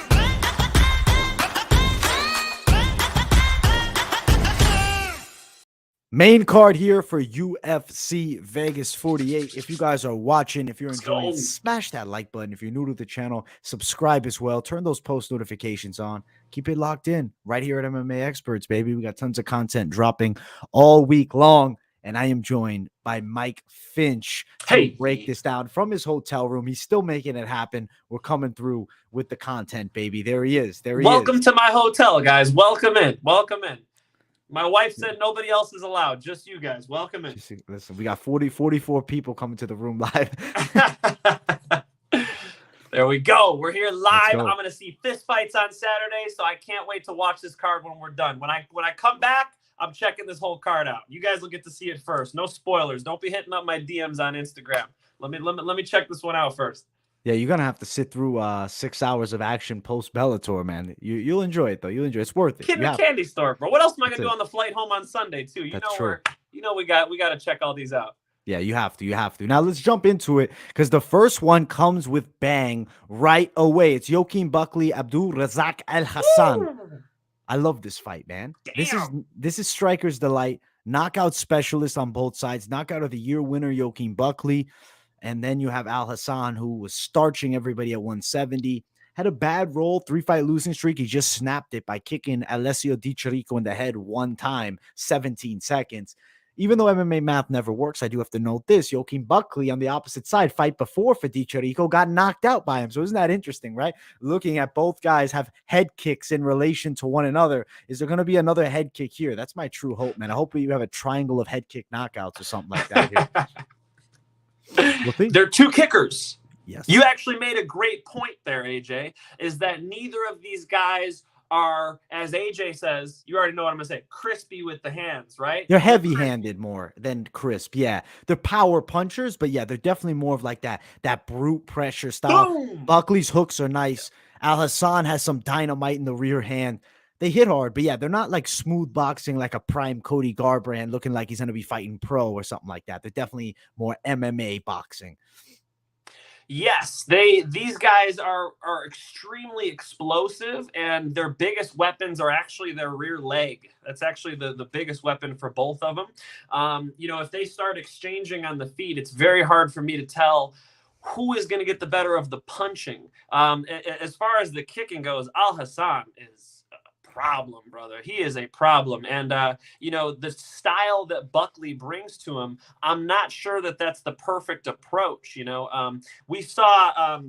main card here for UFC Vegas 48. If you guys are watching, if you're enjoying, smash that like button. If you're new to the channel, subscribe as well. Turn those post notifications on. Keep it locked in right here at MMA Experts, baby. We got tons of content dropping all week long. And I am joined by Mike Finch to break this down from his hotel room. He's still making it happen. We're coming through with the content, baby. There he is. Welcome to my hotel, guys. Welcome in. My wife said nobody else is allowed. Just you guys. Welcome in. Listen, we got 44 people coming to the room live. There we go. We're here live. I'm going to see fist fights on Saturday, so I can't wait to watch this card when we're done. When I come back, I'm checking this whole card out. You guys will get to see it first. No spoilers. Don't be hitting up my DMs on Instagram. Let me check this one out first. Yeah, you're gonna have to sit through 6 hours of action post Bellator, man. You'll enjoy it though. You'll enjoy it. It's worth it. Kid in the candy store, bro. What else am I gonna do on the flight home on Sunday too? We got to check all these out. Yeah, you have to. Now let's jump into it because the first one comes with bang right away. It's Joaquin Buckley, Abdul, Razak, Alhassan. I love this fight, man. Damn. This is Striker's delight. Knockout specialist on both sides. Knockout of the year winner, Joaquin Buckley. And then you have Alhassan, who was starching everybody at 170. Had a bad roll, 3-fight losing streak. He just snapped it by kicking Alessio Di Chirico in the head one time, 17 seconds. even though MMA math never works, I do have to note this. Joaquin Buckley on the opposite side, fight before for Di Chirico, got knocked out by him. So isn't that interesting, right? Looking at both guys have head kicks in relation to one another. Is there going to be another head kick here? That's my true hope, man. I hope you have a triangle of head kick knockouts or something like that here. We'll see. They're two kickers. Yes. You actually made a great point there, AJ, is that neither of these guys are, as AJ says, you already know what I'm going to say, crispy with the hands, right? They're heavy-handed more than crisp. Yeah. They're power punchers, but yeah, they're definitely more of like that brute pressure style. Boom! Buckley's hooks are nice. Alhassan has some dynamite in the rear hand. They hit hard, but yeah, they're not like smooth boxing like a prime Cody Garbrandt looking like he's going to be fighting pro or something like that. They're definitely more MMA boxing. Yes, these guys are extremely explosive, and their biggest weapons are actually their rear leg. That's actually the biggest weapon for both of them. You know, if they start exchanging on the feet, it's very hard for me to tell who is going to get the better of the punching. As far as the kicking goes, Alhassan is problem, brother. He is a problem. And, you know, the style that Buckley brings to him, I'm not sure that that's the perfect approach. You know, we saw,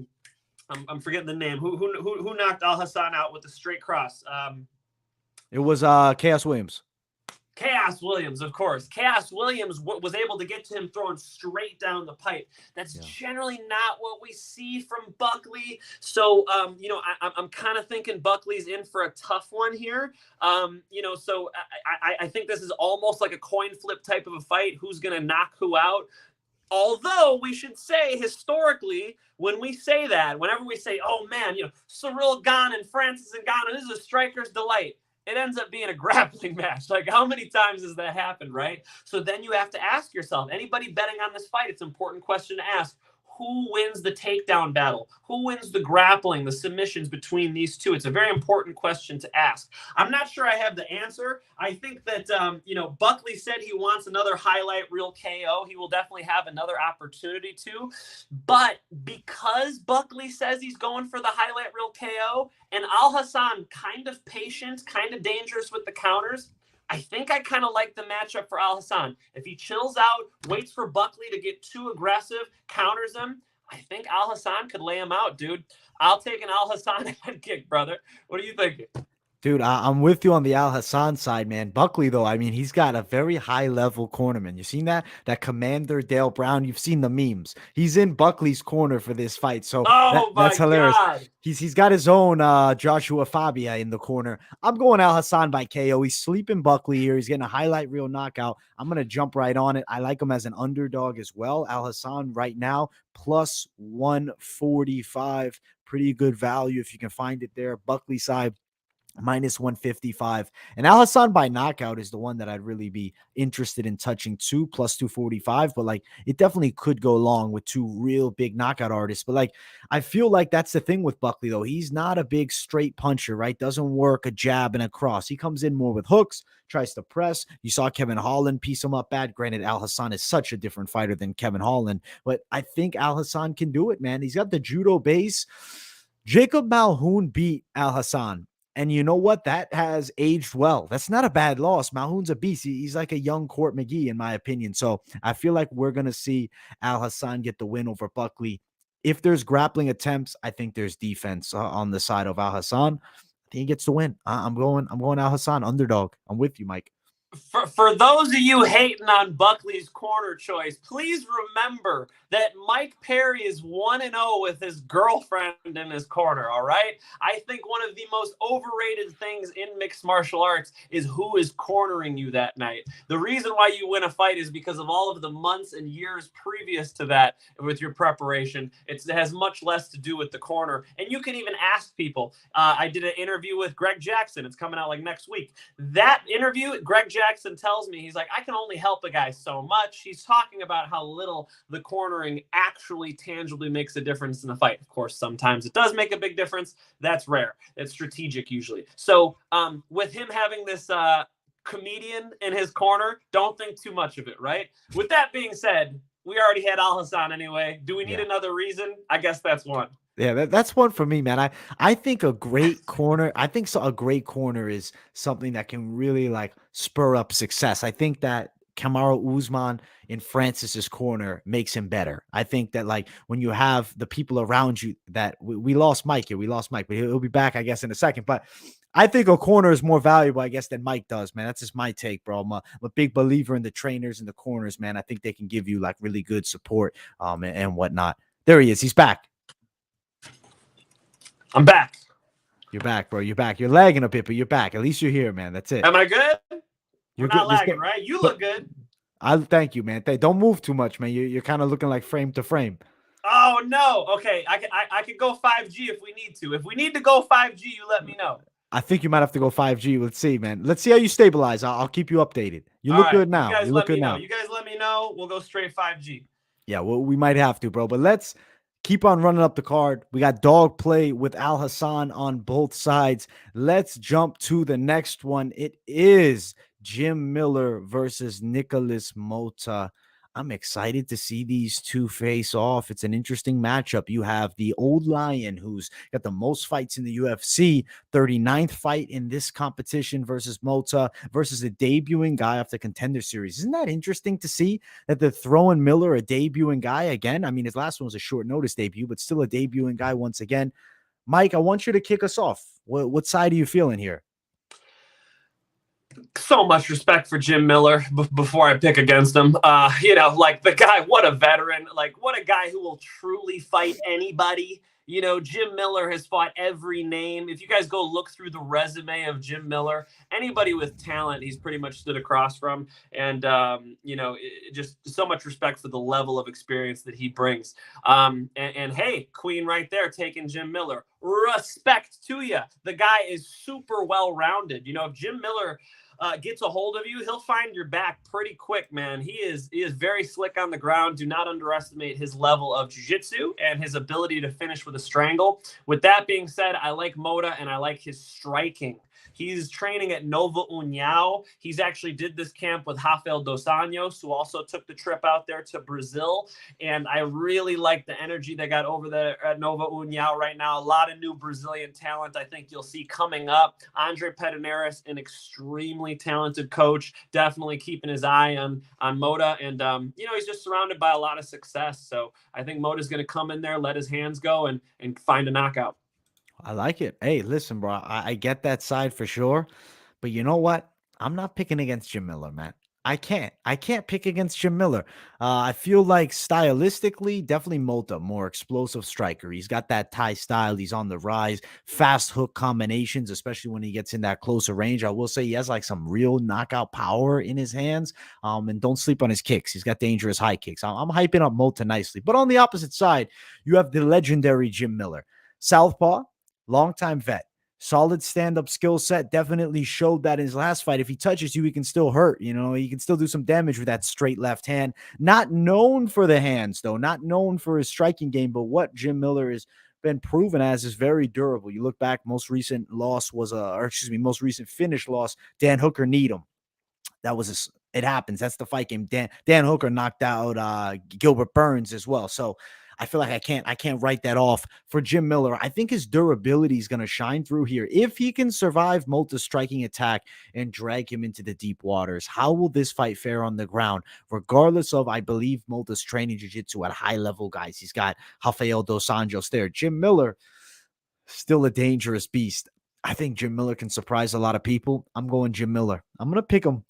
I'm forgetting the name, who knocked Alhassan out with the straight cross. It was Chaos Williams. Chaos Williams, of course. Chaos Williams was able to get to him throwing straight down the pipe. That's generally not what we see from Buckley. So, you know, I'm kind of thinking Buckley's in for a tough one here. You know, so I think this is almost like a coin flip type of a fight. Who's going to knock who out? Although we should say historically, when we say that, whenever we say, oh, man, you know, Cyril Gane and Francis Ngannou, this is a striker's delight. It ends up being a grappling match. Like, how many times has that happened, right? So then you have to ask yourself, anybody betting on this fight, it's an important question to ask. Who wins the takedown battle? Who wins the grappling, the submissions between these two? It's a very important question to ask. I'm not sure I have the answer. I think that, you know, Buckley said he wants another highlight reel KO. He will definitely have another opportunity to. But because Buckley says he's going for the highlight reel KO and Alhassan kind of patient, kind of dangerous with the counters, I think I kind of like the matchup for Alhassan. If he chills out, waits for Buckley to get too aggressive, counters him, I think Alhassan could lay him out, dude. I'll take an Alhassan head kick, brother. What are you thinking? Dude, I'm with you on the Alhassan side, man. Buckley, though, I mean, he's got a very high-level cornerman. You seen that? That Commander Dale Brown, you've seen the memes. He's in Buckley's corner for this fight, so that's hilarious. God. He's got his own Joshua Fabia in the corner. I'm going Alhassan by KO. He's sleeping Buckley here. He's getting a highlight reel knockout. I'm going to jump right on it. I like him as an underdog as well. Alhassan right now, plus 145. Pretty good value if you can find it there. Buckley side, minus 155. And Alhassan by knockout is the one that I'd really be interested in touching too, plus 245. But like, it definitely could go long with two real big knockout artists. But like, I feel like that's the thing with Buckley, though. He's not a big straight puncher, right? Doesn't work a jab and a cross. He comes in more with hooks, tries to press. You saw Kevin Holland piece him up bad. Granted, Alhassan is such a different fighter than Kevin Holland, but I think Alhassan can do it, man. He's got the judo base. Jacob Malhoun beat Alhassan. And you know what? That has aged well. That's not a bad loss. Malhoun's a beast. He's like a young Court McGee, in my opinion. So I feel like we're going to see Alhassan get the win over Buckley. If there's grappling attempts, I think there's defense on the side of Alhassan. I think he gets the win. I'm going Alhassan underdog. I'm with you, Mike. For those of you hating on Buckley's corner choice, please remember that Mike Perry is 1-0 with his girlfriend in his corner, all right? I think one of the most overrated things in mixed martial arts is who is cornering you that night. The reason why you win a fight is because of all of the months and years previous to that with your preparation. It has much less to do with the corner. And you can even ask people. I did an interview with Greg Jackson. It's coming out like next week. That interview, Greg Jackson tells me, he's like, I can only help a guy so much. He's talking about how little the cornering actually tangibly makes a difference in the fight. Of course, sometimes it does make a big difference. That's rare. It's strategic usually. So with him having this comedian in his corner, don't think too much of it, right? With that being said, we already had Alhassan anyway. Do we need another reason? I guess that's one. Yeah, that's one for me, man. I think a great corner, a great corner is something that can really like spur up success. I think that Kamaru Usman in Francis's corner makes him better. I think that like when you have the people around you that we lost Mike here, but he'll be back, I guess, in a second. But I think a corner is more valuable, I guess, than Mike does, man. That's just my take, bro. I'm a big believer in the trainers and the corners, man. I think they can give you like really good support and whatnot. There he is. He's back. I'm back. You're back, bro. You're back. You're lagging a bit, but you're back. At least you're here, man. That's it. Am I good? You're not good. lagging, right? You look good. I thank you, man. Don't move too much, man. You're kind of looking like frame to frame. Oh no. Okay, I could go 5G if we need to. If we need to go 5G, you let me know. I think you might have to go 5G. Let's see, man. Let's see how you stabilize. I'll keep you updated. You look good now. You look good now. You guys let me know. We'll go straight 5G. Yeah, well, we might have to, bro. But let's keep on running up the card. We got dog play with Alhassan on both sides. Let's jump to the next one. It is Jim Miller versus Nikolas Motta. I'm excited to see these two face off. It's an interesting matchup. You have the old lion who's got the most fights in the UFC, 39th fight in this competition versus Motta versus a debuting guy off the Contender Series. Isn't that interesting to see that they're throwing Miller, a debuting guy, again? I mean, his last one was a short notice debut, but still a debuting guy once again. Mike, I want you to kick us off. What side are you feeling here? So much respect for Jim Miller before I pick against him. Like the guy, what a veteran, like what a guy who will truly fight anybody. Jim Miller has fought every name. If you guys go look through the resume of Jim Miller, anybody with talent, he's pretty much stood across from. And, just so much respect for the level of experience that he brings. And hey, Queen right there taking Jim Miller. Respect to you. The guy is super well-rounded. If Jim Miller gets a hold of you, he'll find your back pretty quick, man. He is very slick on the ground. Do not underestimate his level of jiu-jitsu and his ability to finish with a strangle. With that being said, I like Motta and I like his striking. He's training at Nova União. He's actually did this camp with Rafael dos Anjos, who also took the trip out there to Brazil. And I really like the energy they got over there at Nova União right now. A lot of new Brazilian talent I think you'll see coming up. Andre Pederneiras, an extremely talented coach, definitely keeping his eye on Motta. And, he's just surrounded by a lot of success. So I think Motta's going to come in there, let his hands go, and find a knockout. I like it. Hey, listen, bro, I get that side for sure. But you know what? I'm not picking against Jim Miller, man. I can't pick against Jim Miller. I feel like stylistically, definitely Motta, more explosive striker. He's got that Thai style. He's on the rise. Fast hook combinations, especially when he gets in that closer range. I will say he has like some real knockout power in his hands. And don't sleep on his kicks. He's got dangerous high kicks. I'm hyping up Motta nicely. But on the opposite side, you have the legendary Jim Miller. Southpaw, longtime vet. Solid stand-up skill set. Definitely showed that in his last fight. If he touches you, he can still hurt. He can still do some damage with that straight left hand. Not known for the hands, though. Not known for his striking game. But what Jim Miller has been proven as is very durable. You look back, most recent finish loss, Dan Hooker Needham. It happens. That's the fight game. Dan Hooker knocked out Gilbert Burns as well. So I feel like I can't write that off for Jim Miller. I think his durability is going to shine through here. If he can survive Motta's striking attack and drag him into the deep waters, how will this fight fare on the ground? Regardless of, I believe, Motta's training jiu-jitsu at high level, guys. He's got Rafael dos Anjos there. Jim Miller, still a dangerous beast. I think Jim Miller can surprise a lot of people. I'm going Jim Miller. I'm going to pick him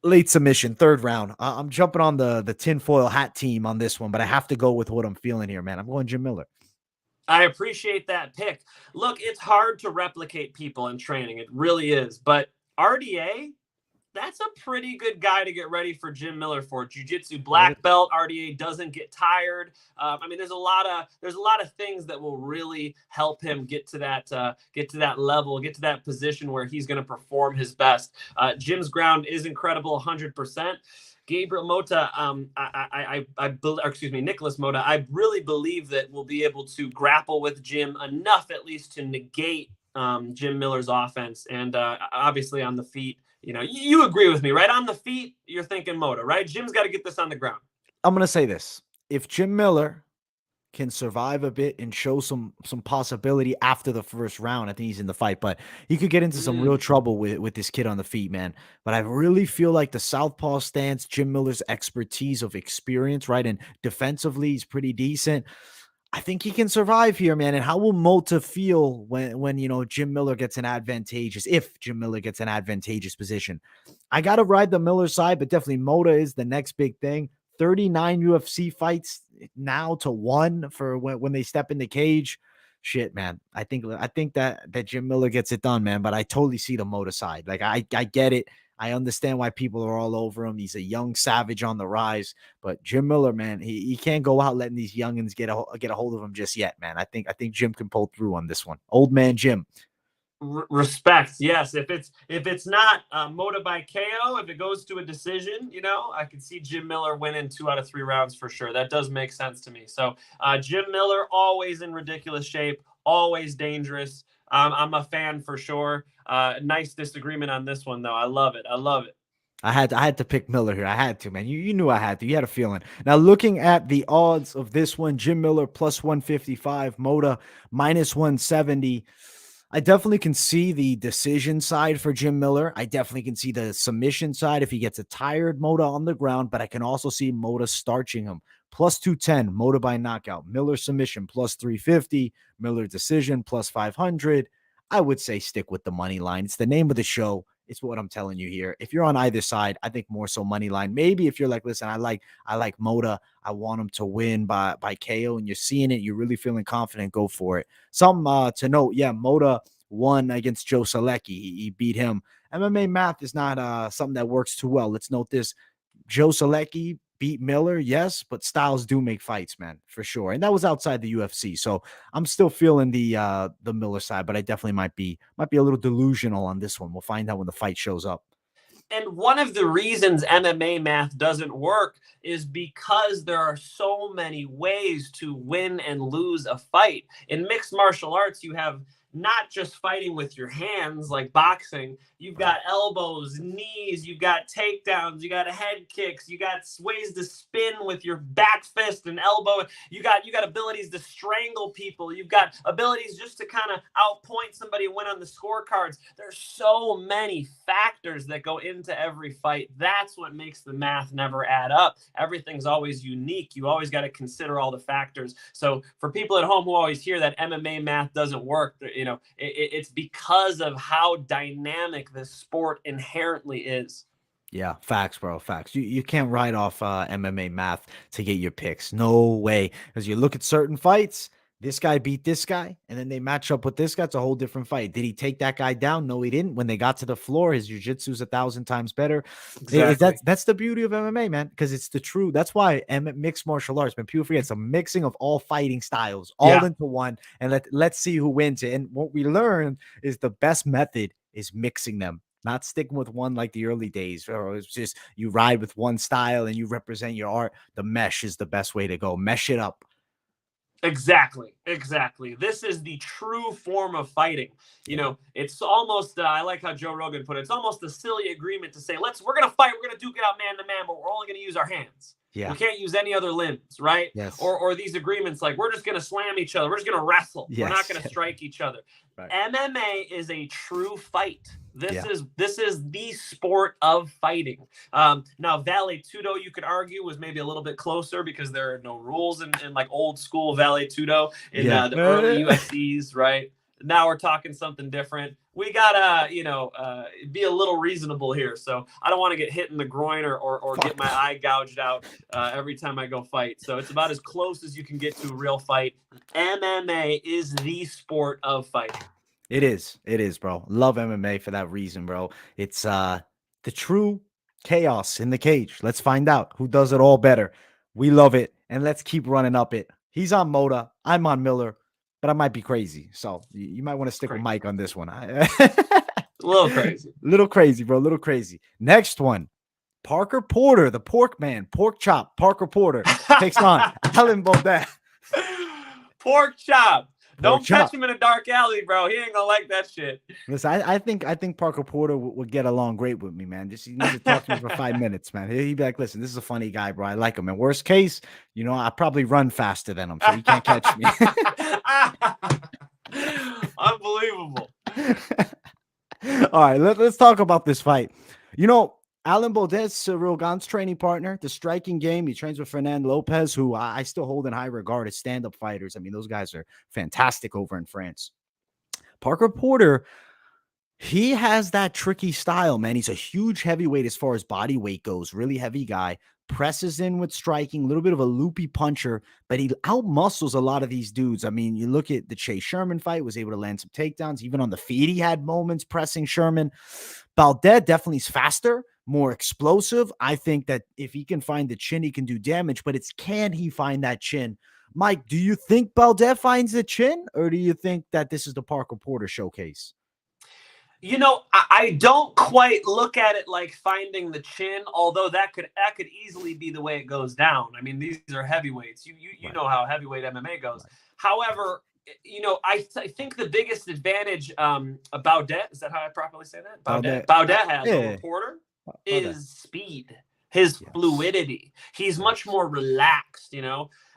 late submission, third round. I'm jumping on the tinfoil hat team on this one, but I have to go with what I'm feeling here, man. I'm going Jim Miller. I appreciate that pick. Look, it's hard to replicate people in training. It really is. But RDA, that's a pretty good guy to get ready for Jim Miller for. Jiu-jitsu black belt. RDA doesn't get tired. There's a lot of things that will really help him get to that level, get to that position where he's going to perform his best. Jim's ground is incredible, 100%. Gabriel Motta, Nikolas Motta, I really believe that we'll be able to grapple with Jim enough, at least, to negate Jim Miller's offense. And obviously on the feet, you agree with me, right? On the feet, you're thinking Motta, right? Jim's got to get this on the ground. I'm going to say this. If Jim Miller can survive a bit and show some possibility after the first round, I think he's in the fight. But he could get into some real trouble with this kid on the feet, man. But I really feel like the southpaw stance, Jim Miller's expertise of experience, right? And defensively, he's pretty decent. I think he can survive here, man. And how will Motta feel when you know, Jim Miller gets an advantageous, if Jim Miller gets an advantageous position? I got to ride the Miller side, but definitely Motta is the next big thing. 39 UFC fights now to 1 for when they step in the cage. Shit, man. I think that Jim Miller gets it done, man. But I totally see the Motta side. Like I get it. I understand why people are all over him. He's a young savage on the rise, but Jim Miller, man, he can't go out letting these youngins get a hold of him just yet, man. I think Jim can pull through on this one. Old man Jim. Respect, yes. If it's not Motta by KO, if it goes to a decision, you know, I can see Jim Miller winning 2 out of 3 rounds for sure. That does make sense to me. So Jim Miller, always in ridiculous shape, always dangerous. I'm a fan for sure. Nice disagreement on this one, though. I love it. I had to pick Miller here. I had to, man. You knew I had to. You had a feeling. Now, looking at the odds of this one, Jim Miller plus 155, Motta minus 170. I definitely can see the decision side for Jim Miller. I definitely can see the submission side if he gets a tired Motta on the ground, but I can also see Motta starching him. Plus 210, Motta by knockout. Miller submission, plus 350. Miller decision, plus 500. I would say stick with the money line. It's the name of the show. It's what I'm telling you here. If you're on either side, I think more so money line. Maybe if you're like, listen, I like Motta. I want him to win by KO, and you're seeing it, you're really feeling confident, go for it. Something to note, yeah, Motta won against Joe Selecki. He beat him. MMA math is not something that works too well. Let's note this. Joe Selecki beat Miller, yes, but styles do make fights, man, for sure. And that was outside the UFC. So I'm still feeling the Miller side, but I definitely might be a little delusional on this one. We'll find out when the fight shows up. And one of the reasons MMA math doesn't work is because there are so many ways to win and lose a fight. In mixed martial arts, you have not just fighting with your hands like boxing. You've got elbows, knees, you've got takedowns, you got head kicks, you got ways to spin with your back fist and elbow. You got abilities to strangle people. You've got abilities just to kind of outpoint somebody and win on the scorecards. There's so many factors that go into every fight. That's what makes the math never add up. Everything's always unique. You always got to consider all the factors. So for people at home who always hear that MMA math doesn't work, you know, it's because of how dynamic this sport inherently is. Yeah, facts, bro. Facts. You can't write off MMA math to get your picks. No way. Because you look at certain fights, this guy beat this guy, and then they match up with this guy. It's a whole different fight. Did he take that guy down? No, he didn't. When they got to the floor, his jiu-jitsu is 1,000 times better. Exactly. That's the beauty of MMA, man, because it's the true. That's why mixed martial arts, man, people forget it's a mixing of all fighting styles, all into one, and let's see who wins it. And what we learned is the best method is mixing them. Not sticking with one like the early days, or it's just you ride with one style and you represent your art. The mesh is the best way to go. Mesh it up. Exactly. This is the true form of fighting. You know, it's almost, I like how Joe Rogan put it, it's almost a silly agreement to say, we're going to fight, we're going to duke it out man to man, but we're only going to use our hands. Yeah. We can't use any other limbs, right? Yes. Or these agreements like we're just going to slam each other. We're just going to wrestle. Yes. We're not going to strike each other. Right. MMA is a true fight. This is the sport of fighting. Now, Vale Tudo, you could argue, was maybe a little bit closer because there are no rules in like old school Vale Tudo in the early UFCs, right? Now we're talking something different. We gotta, be a little reasonable here. So I don't want to get hit in the groin or get my eye gouged out every time I go fight. So it's about as close as you can get to a real fight. MMA is the sport of fighting. It is, bro. Love MMA for that reason, bro. It's the true chaos in the cage. Let's find out who does it all better. We love it, and let's keep running up it. He's on Motta. I'm on Miller. But I might be crazy. So you might want to stick with Mike on this one. A little crazy. Little crazy, bro. Little crazy. Next one. Parker Porter, the pork man, pork chop. Parker Porter takes on Alan Baudot. Pork chop. Don't catch him in a dark alley, bro. He ain't gonna like that shit. Listen, I think Parker Porter would get along great with me, man. Just he needs to talk to me for 5 minutes, man. He'd be like, "Listen, this is a funny guy, bro. I like him. In worst case, I probably run faster than him, so he can't catch me." Unbelievable. All right, let's talk about this fight. Alan Baudet's Cyril Gane's training partner, the striking game. He trains with Fernand Lopez, who I still hold in high regard as stand-up fighters. I mean, those guys are fantastic over in France. Parker Porter, he has that tricky style, man. He's a huge heavyweight as far as body weight goes, really heavy guy. Presses in with striking, a little bit of a loopy puncher, but he outmuscles a lot of these dudes. I mean, you look at the Chase Sherman fight, was able to land some takedowns. Even on the feet, he had moments pressing Sherman. Baudot definitely is faster, more explosive. I think that if he can find the chin, he can do damage, but it's can he find that chin? Mike, do you think Baudot finds the chin, or do you think that this is the Parker Porter showcase? I don't quite look at it like finding the chin, although that could easily be the way it goes down. I mean, these are heavyweights. You Right. know how heavyweight MMA goes. Right. However, I think the biggest advantage Baudot, is that how I properly say that? Baudot has over Porter is speed, his fluidity. He's much more relaxed,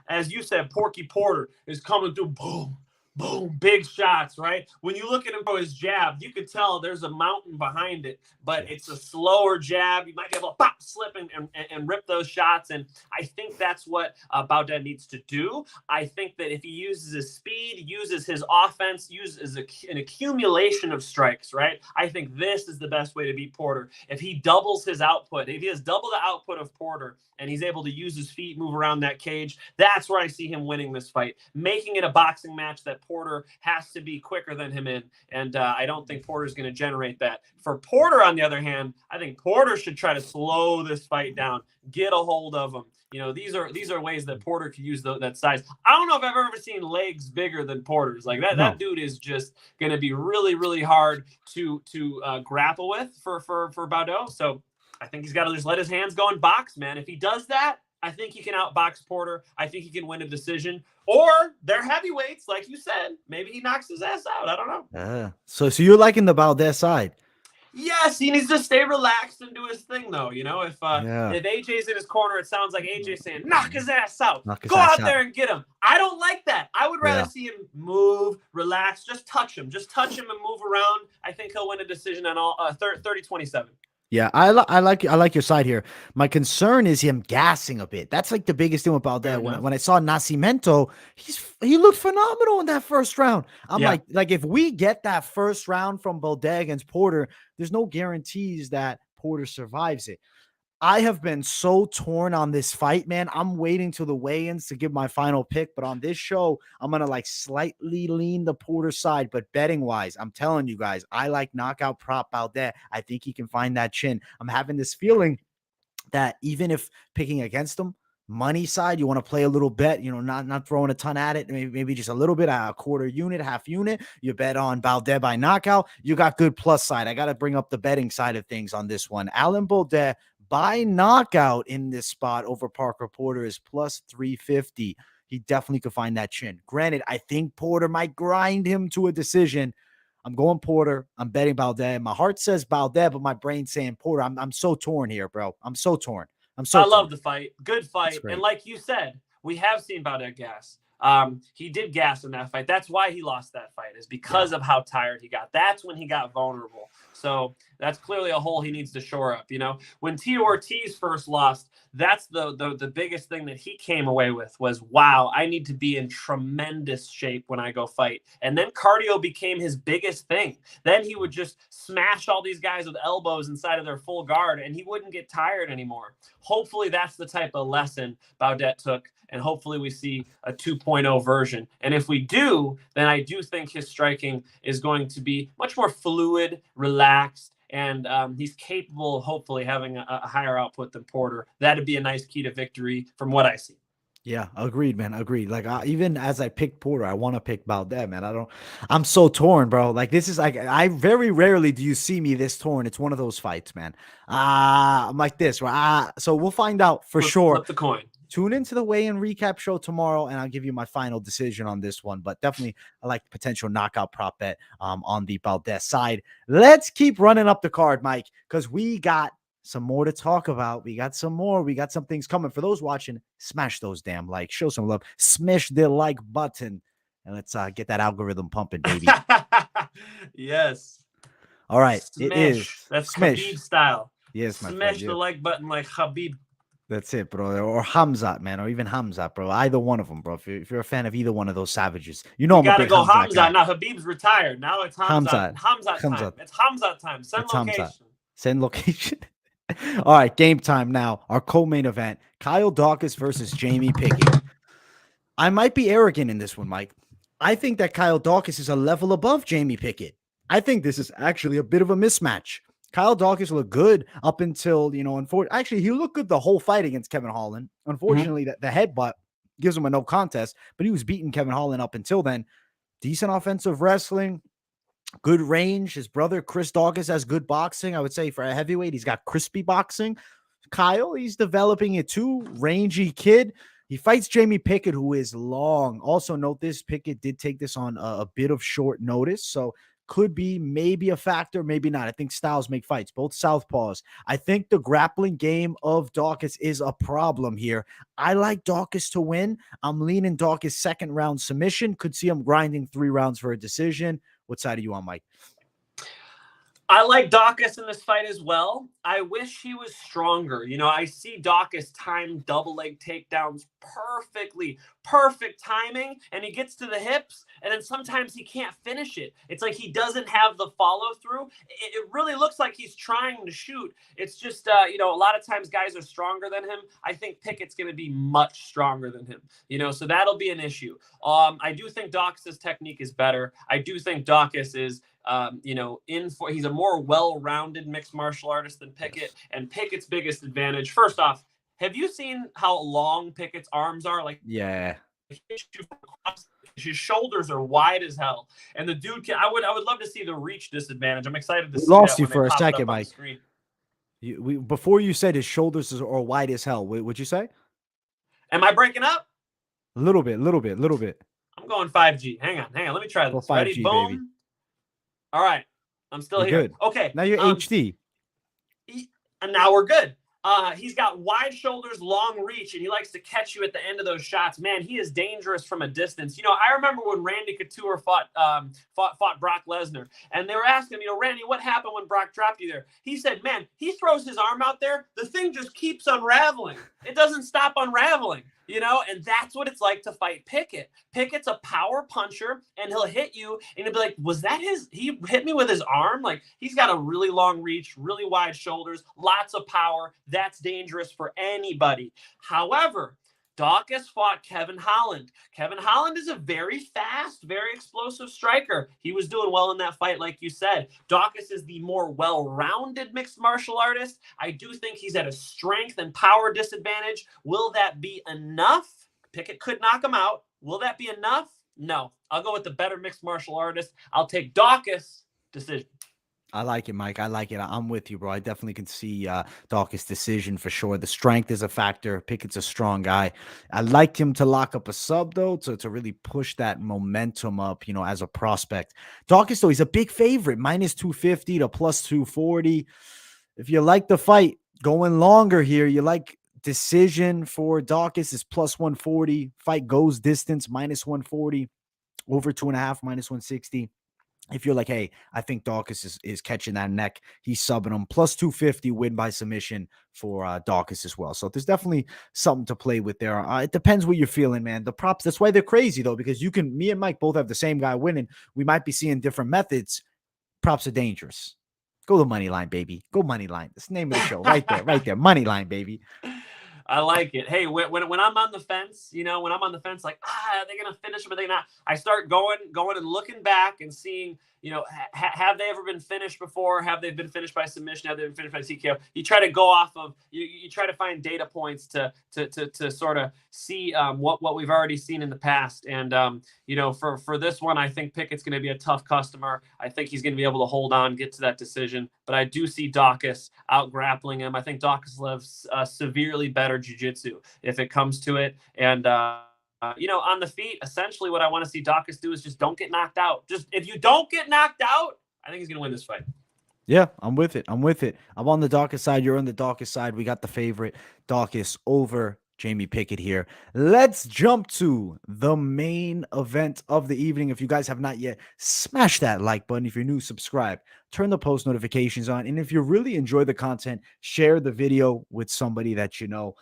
As you said, Porky Porter is coming through, boom, boom, big shots, right? When you look at him for his jab, you can tell there's a mountain behind it, but it's a slower jab. You might be able to pop, slip, and rip those shots, and I think that's what Baudot needs to do. I think that if he uses his speed, uses his offense, uses an accumulation of strikes, right? I think this is the best way to beat Porter. If he doubles his output, if he has double the output of Porter, and he's able to use his feet, move around that cage, that's where I see him winning this fight, making it a boxing match that Porter has to be quicker than him in, and I don't think Porter's going to generate that. For Porter, on the other hand, I think Porter should try to slow this fight down, get a hold of him. These are ways that Porter could use that size. I don't know if I've ever seen legs bigger than Porter's. Like that, that dude is just going to be really, really hard to grapple with for Baudot. So I think he's got to just let his hands go and box, man. If he does that, I think he can outbox Porter. I think he can win a decision. Or they're heavyweights, like you said. Maybe he knocks his ass out. I don't know. So you're liking the Baudot side? Yes, he needs to stay relaxed and do his thing, though. If AJ's in his corner, it sounds like AJ's saying, knock his ass out. Go out there and get him. I don't like that. I would rather see him move, relax, just touch him. Just touch him and move around. I think he'll win a decision on all 30-27. Yeah, I like your side here. My concern is him gassing a bit. That's like the biggest thing about that. When I saw Nascimento, he looked phenomenal in that first round. I'm like if we get that first round from Baudot against Porter, there's no guarantees that Porter survives it. I have been so torn on this fight, man. I'm waiting till the weigh-ins to give my final pick, but on this show, I'm going to slightly lean the Porter side, but betting-wise, I'm telling you guys, I like knockout prop Baudot. I think he can find that chin. I'm having this feeling that even if picking against him, money side, you want to play a little bet, not throwing a ton at it, maybe just a little bit, a quarter unit, half unit, you bet on Baudot by knockout, you got good plus side. I got to bring up the betting side of things on this one. Alan Baudot by knockout in this spot over Parker Porter is plus 350. He definitely could find that chin. Granted, I think Porter might grind him to a decision. I'm going Porter. I'm betting Baudot. My heart says Baudot, but my brain's saying Porter. I'm so torn here, bro. I'm so torn. I love the fight. Good fight. And like you said, we have seen Baudot gas. He did gas in that fight. That's why he lost that fight, is because of how tired he got. That's when he got vulnerable. So that's clearly a hole he needs to shore up. When Tito Ortiz first lost, that's the biggest thing that he came away with was, wow, I need to be in tremendous shape when I go fight. And then cardio became his biggest thing. Then he would just smash all these guys with elbows inside of their full guard, and he wouldn't get tired anymore. Hopefully that's the type of lesson Baudot took, and hopefully we see a 2.0 version. And if we do, then I do think his striking is going to be much more fluid, relaxed, and he's capable of hopefully having a higher output than Porter. That'd be a nice key to victory from what I see. Yeah, agreed, man. Agreed. Even as I picked Porter, I want to pick Baudot, man. I'm so torn, bro. This is I very rarely do you see me this torn. It's one of those fights, man. I'm like this, right? So we'll find out for sure. Flip the coin. Tune into the weigh-in recap show tomorrow, and I'll give you my final decision on this one. But definitely, I like the potential knockout prop bet on the Baudot side. Let's keep running up the card, Mike, because we got some more to talk about. We got some more. We got some things coming. For those watching, smash those damn likes. Show some love. Smash the like button. And let's get that algorithm pumping, baby. Yes. All right. Smash. It is. That's Smash. Khabib style. Yes, my Smash friend. the Yeah. like button like Khabib. That's it, bro. Or Hamzat, man. Or even Hamzat, bro. Either one of them, bro. If you're a fan of either one of those savages. You know, You I'm a gotta big go Hamzat guy. Hamzat. Now Habib's retired. Now it's Hamzat. Hamzat time. Hamzat. It's Hamzat time. Send It's location. Hamzat. Send location. All right, game time now. Our co-main event, Kyle Daukaus versus Jamie Pickett. I might be arrogant in this one, Mike. I think that Kyle Daukaus is a level above Jamie Pickett. I think this is actually a bit of a mismatch. Kyle Daukaus looked good up until, actually, he looked good the whole fight against Kevin Holland. Unfortunately, the headbutt gives him a no contest, but he was beating Kevin Holland up until then. Decent offensive wrestling, good range. His brother, Chris Daukaus, has good boxing. I would say for a heavyweight, he's got crispy boxing. Kyle, he's developing it too. Rangy kid. He fights Jamie Pickett, who is long. Also note this, Pickett did take this on a bit of short notice, so could be maybe a factor, maybe not. I think styles make fights, both southpaws. I think the grappling game of Daukaus is a problem here. I like Daukaus to win. I'm leaning Daukaus second round submission. Could see him grinding 3 rounds for a decision. What side are you on, Mike? I like Daukaus in this fight as well. I wish he was stronger. I see Daukaus time double leg takedowns perfectly. Perfect timing. And he gets to the hips, and then sometimes he can't finish it. It's like he doesn't have the follow through. It really looks like he's trying to shoot. It's just, a lot of times guys are stronger than him. I think Pickett's going to be much stronger than him, so that'll be an issue. I do think Daukaus' technique is better. I do think Daukaus is, he's a more well-rounded mixed martial artist than Pickett, and Pickett's biggest advantage. First off, have you seen how long Pickett's arms are? Yeah. His shoulders are wide as hell, and the dude can. I would love to see the reach disadvantage. I'm excited to see. Lost that you when for they a pop it second, up on the Mike. screen. Before you said his shoulders are wide as hell. What'd you say? Am I breaking up? A little bit. I'm going 5G. Hang on. Let me try this. Go 5G, Ready? Boom. baby. All right. I'm still You're here. good. Okay. Now you're HD. And now we're good. He's got wide shoulders, long reach, and he likes to catch you at the end of those shots. Man, he is dangerous from a distance. I remember when Randy Couture fought Brock Lesnar, and they were asking him, Randy, what happened when Brock dropped you there? He said, man, he throws his arm out there, the thing just keeps unraveling. It doesn't stop unraveling. And that's what it's like to fight Pickett. Pickett's a power puncher, and he'll hit you, and he'll be like, was that he hit me with his arm? Like, he's got a really long reach, really wide shoulders, lots of power. That's dangerous for anybody. However, Daukaus fought Kevin Holland. Kevin Holland is a very fast, very explosive striker. He was doing well in that fight, like you said. Daukaus is the more well-rounded mixed martial artist. I do think he's at a strength and power disadvantage. Will that be enough? Pickett could knock him out. Will that be enough? No. I'll go with the better mixed martial artist. I'll take Daukaus decision. I like it, Mike. I like it. I'm with you, bro. I definitely can see Daukaus' decision for sure. The strength is a factor. Pickett's a strong guy. I like him to lock up a sub, though, to really push that momentum up, as a prospect. Daukaus, though, he's a big favorite, minus 250 to plus 240. If you like the fight, going longer here, you like decision for Daukaus is plus 140. Fight goes distance, minus 140. Over 2.5, minus 160. If you're like, hey, I think Daukaus is catching that neck, he's subbing him. Plus 250 win by submission for Daukaus as well. So there's definitely something to play with there. It depends what you're feeling, man. The props, that's why they're crazy, though, because me and Mike both have the same guy winning. We might be seeing different methods. Props are dangerous. Go to Moneyline, baby. Go Moneyline. That's the name of the show right there, right there. Moneyline, baby. I like it. Hey, when I'm on the fence, when I'm on the fence, like, are they going to finish him? Are they not? I start going and looking back and seeing, have they ever been finished before? Have they been finished by submission? Have they been finished by TKO? You try to go off of, you try to find data points to sort of see what we've already seen in the past. And, for this one, I think Pickett's going to be a tough customer. I think he's going to be able to hold on, get to that decision. But I do see Daukaus out grappling him. I think Daukaus lives severely better jiu-jitsu if it comes to it. And, you know, on the feet, essentially what I want to see Daukaus do is just don't get knocked out. Just if you don't get knocked out, I think he's going to win this fight. Yeah, I'm with it. I'm with it. I'm on the Daukaus side. You're on the Daukaus side. We got the favorite, Daukaus over Jamie Pickett here. Let's jump to the main event of the evening. If you guys have not yet, smash that like button. If you're new, subscribe. Turn the post notifications on. And if you really enjoy the content, share the video with somebody that you know.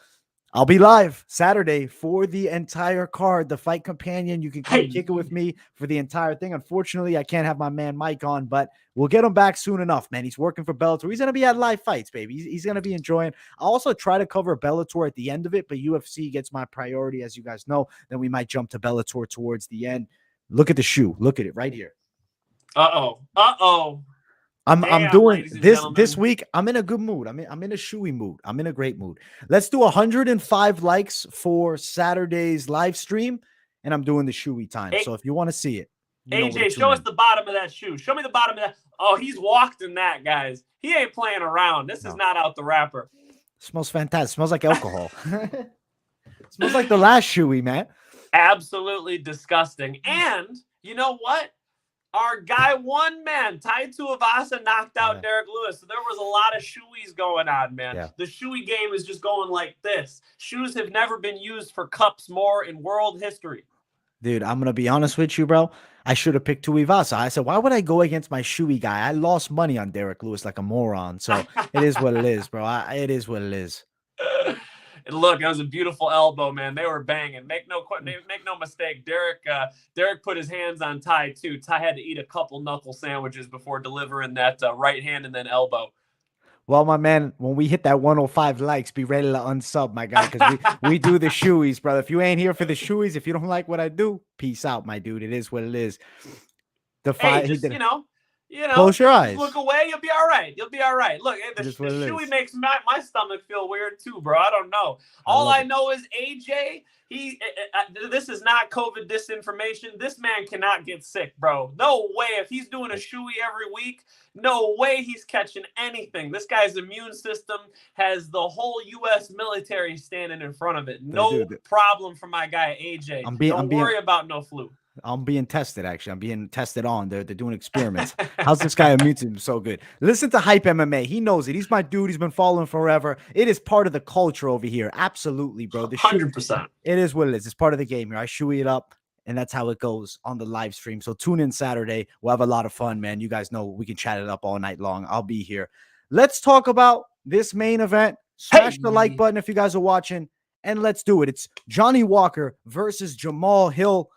I'll be live Saturday for the entire card, the fight companion. You can come kick it with me for the entire thing. Unfortunately, I can't have my man Mike on, but we'll get him back soon enough, man. He's working for Bellator. He's going to be at live fights, baby. He's going to be enjoying. I'll also try to cover Bellator at the end of it, but UFC gets my priority, as you guys know. Then we might jump to Bellator towards the end. Look at the shoe. Look at it right here. Uh-oh. Uh-oh. I'm doing this week. I'm in a good mood. I'm in a shoey mood. I'm in a great mood. Let's do 105 likes for Saturday's live stream, and I'm doing the shoey time. So if you want to see it, AJ, show us the bottom of that shoe. Show me the bottom of that. Oh, he's walked in that, guys. He ain't playing around. This is not out the wrapper. Smells fantastic. Smells like alcohol. Smells like the last shoey, man. Absolutely disgusting. And you know what? Our guy, one man, Tai Tuivasa knocked out Derek Lewis. So there was a lot of shoeys going on, man. Yeah. The shoey game is just going like this. Shoes have never been used for cups more in world history. Dude, I'm going to be honest with you, bro. I should have picked Tuivasa. I said, why would I go against my shoey guy? I lost money on Derek Lewis like a moron. So it is what it is, bro. It is what it is. And look, that was a beautiful elbow, man. They were banging. Make no mistake. Derek put his hands on Tai too. Tai had to eat a couple knuckle sandwiches before delivering that right hand and then elbow. Well, my man, when we hit that 105 likes, be ready to unsub, my guy, because we do the shoeys, brother. If you ain't here for the shoeys, if you don't like what I do, peace out, my dude. It is what it is. The fight, hey, just, you know, close your eyes. Look away. You'll be all right. You'll be all right. Look, the shoey makes my stomach feel weird too, bro. I don't know. All I know is AJ. This is not COVID disinformation. This man cannot get sick, bro. No way. If he's doing a shoey every week, no way he's catching anything. This guy's immune system has the whole U.S. military standing in front of it. No problem for my guy AJ. Don't worry about no flu. I'm being tested, actually. I'm being tested on. They're doing experiments. How's this guy immune system so good? Listen to Hype MMA. He knows it. He's my dude. He's been following forever. It is part of the culture over here. Absolutely, bro. 100%. It is what it is. It's part of the game here. I shoey it up, and that's how it goes on the live stream. So tune in Saturday. We'll have a lot of fun, man. You guys know we can chat it up all night long. I'll be here. Let's talk about this main event. Smash the like button if you guys are watching, and let's do it. It's Johnny Walker versus Jamahal Hill.